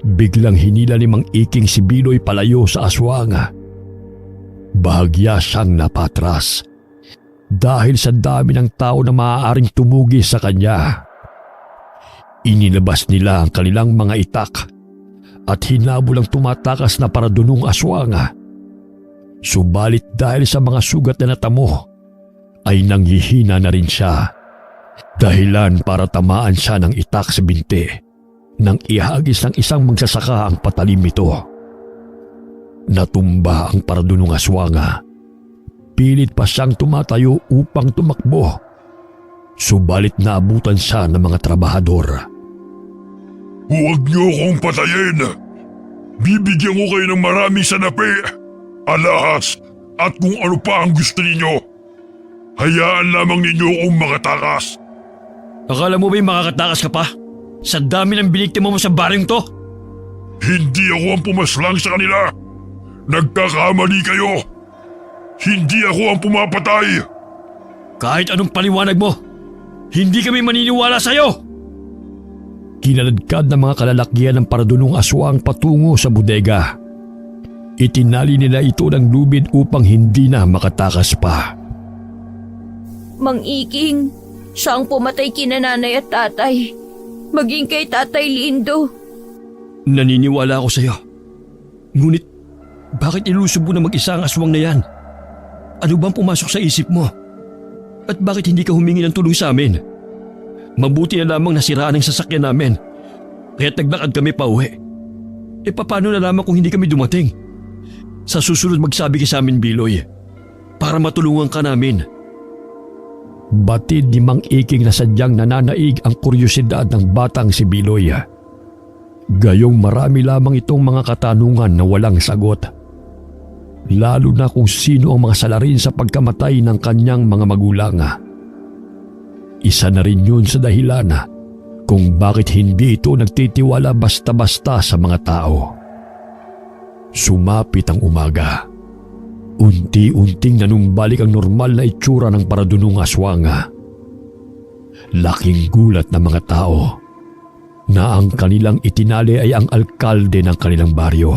Biglang hinila ni Mang Iking si Biloy palayo sa aswang. Bahagya siyang napatras dahil sa dami ng tao na maaaring tumugi sa kanya. Inilabas nila ang kanilang mga itak at hinabol ang tumatakas na paradunong aswang. Subalit dahil sa mga sugat na natamo, ay nanghihina na rin siya. Dahilan para tamaan siya ng itak sa binti nang ihagis ng isang magsasaka ang patalim nito. Natumba ang paradunong aswang. Pilit pa siyang tumatayo upang tumakbo. Subalit naabutan siya ng mga trabahador. Huwag niyo akong patayin! Bibigyan ko kayo ng maraming sanapi, alahas at kung ano pa ang gusto ninyo. Hayaan lamang ninyo akong makatakas. Akala mo ba'y makakatakas ka pa? Sa dami ng biniktima mo sa baryong to? Hindi ako ang pumaslang sa kanila. Nagkakamali kayo. Hindi ako ang pumapatay. Kahit anong paliwanag mo, hindi kami maniniwala sa'yo! Kinaladkad ng mga kalalakihan ng paradunong aswang patungo sa bodega. Itinali nila ito ng lubid upang hindi na makatakas pa. Mang Iking, siya ang pumatay kina nanay at tatay. Maging kay Tatay Lindo. Naniniwala ako sa'yo. Ngunit, bakit ilusob mo na mag-isa ang aswang na yan? Ano bang pumasok sa isip mo? At bakit hindi ka humingi ng tulong sa amin? Mabuti na lamang nasiraan ang sasakyan namin. Kaya't naglakad kami pa uwi. E paano na lamang kung hindi kami dumating? Sa susunod magsabi ka sa amin, Biloy, para matulungan ka namin. Batid ni Mang Iking na sadyang nananaig ang kuryosidad ng batang si Biloy. Gayong marami lamang itong mga katanungan na walang sagot. Lalo na kung sino ang mga salarin sa pagkamatay ng kanyang mga magulang. Isa na rin yun sa dahilan kung bakit hindi ito nagtitiwala basta-basta sa mga tao. Sumapit ang umaga. Unti-unting nanumbalik ang normal na itsura ng paradunong aswang. Laking gulat ng mga tao na ang kanilang itinali ay ang alkalde ng kanilang baryo.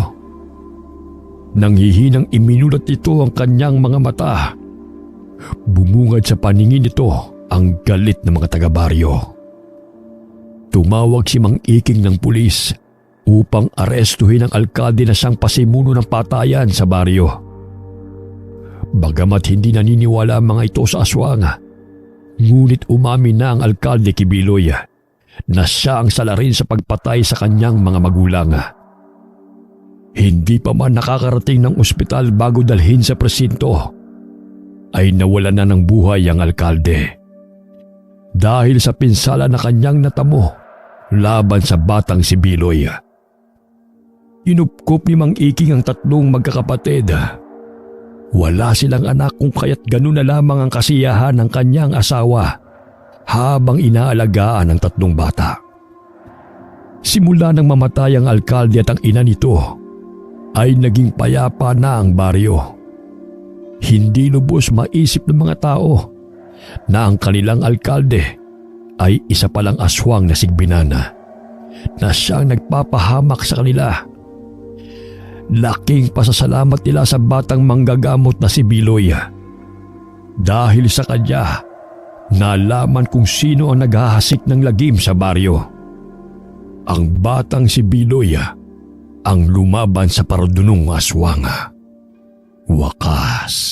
Nanghihinang iminulat ito ang kanyang mga mata. Bumungad sa paningin nito ang galit ng mga taga-baryo. Tumawag si Mang Iking ng pulis upang arestuhin ang alkalde na siyang pasimuno ng patayan sa baryo. Bagamat hindi naniniwala ang mga ito sa aswang, ngunit umamin na ang alkalde kay Biloy na siya ang salarin sa pagpatay sa kanyang mga magulang. Hindi pa man nakakarating ng ospital bago dalhin sa presinto, ay nawalan na ng buhay ang alkalde. Dahil sa pinsala na kanyang natamo laban sa batang si Biloy. Inupkop ni Mang Iking ang tatlong magkakapatid. Wala silang anak kung kaya't ganun na lamang ang kasiyahan ng kanyang asawa habang inaalagaan ang tatlong bata. Simula nang mamatay ang alkalde at ang ina nito, ay naging payapa na ang baryo. Hindi lubos maisip ng mga tao na ang kanilang alkalde ay isa palang aswang na sigbinana na siyang nagpapahamak sa kanila. Laking pasasalamat nila sa batang manggagamot na si Biloy. Dahil sa kanya, nalaman kung sino ang naghahasik ng lagim sa baryo. Ang batang si Biloy ang lumaban sa parudunong aswang. Wakas.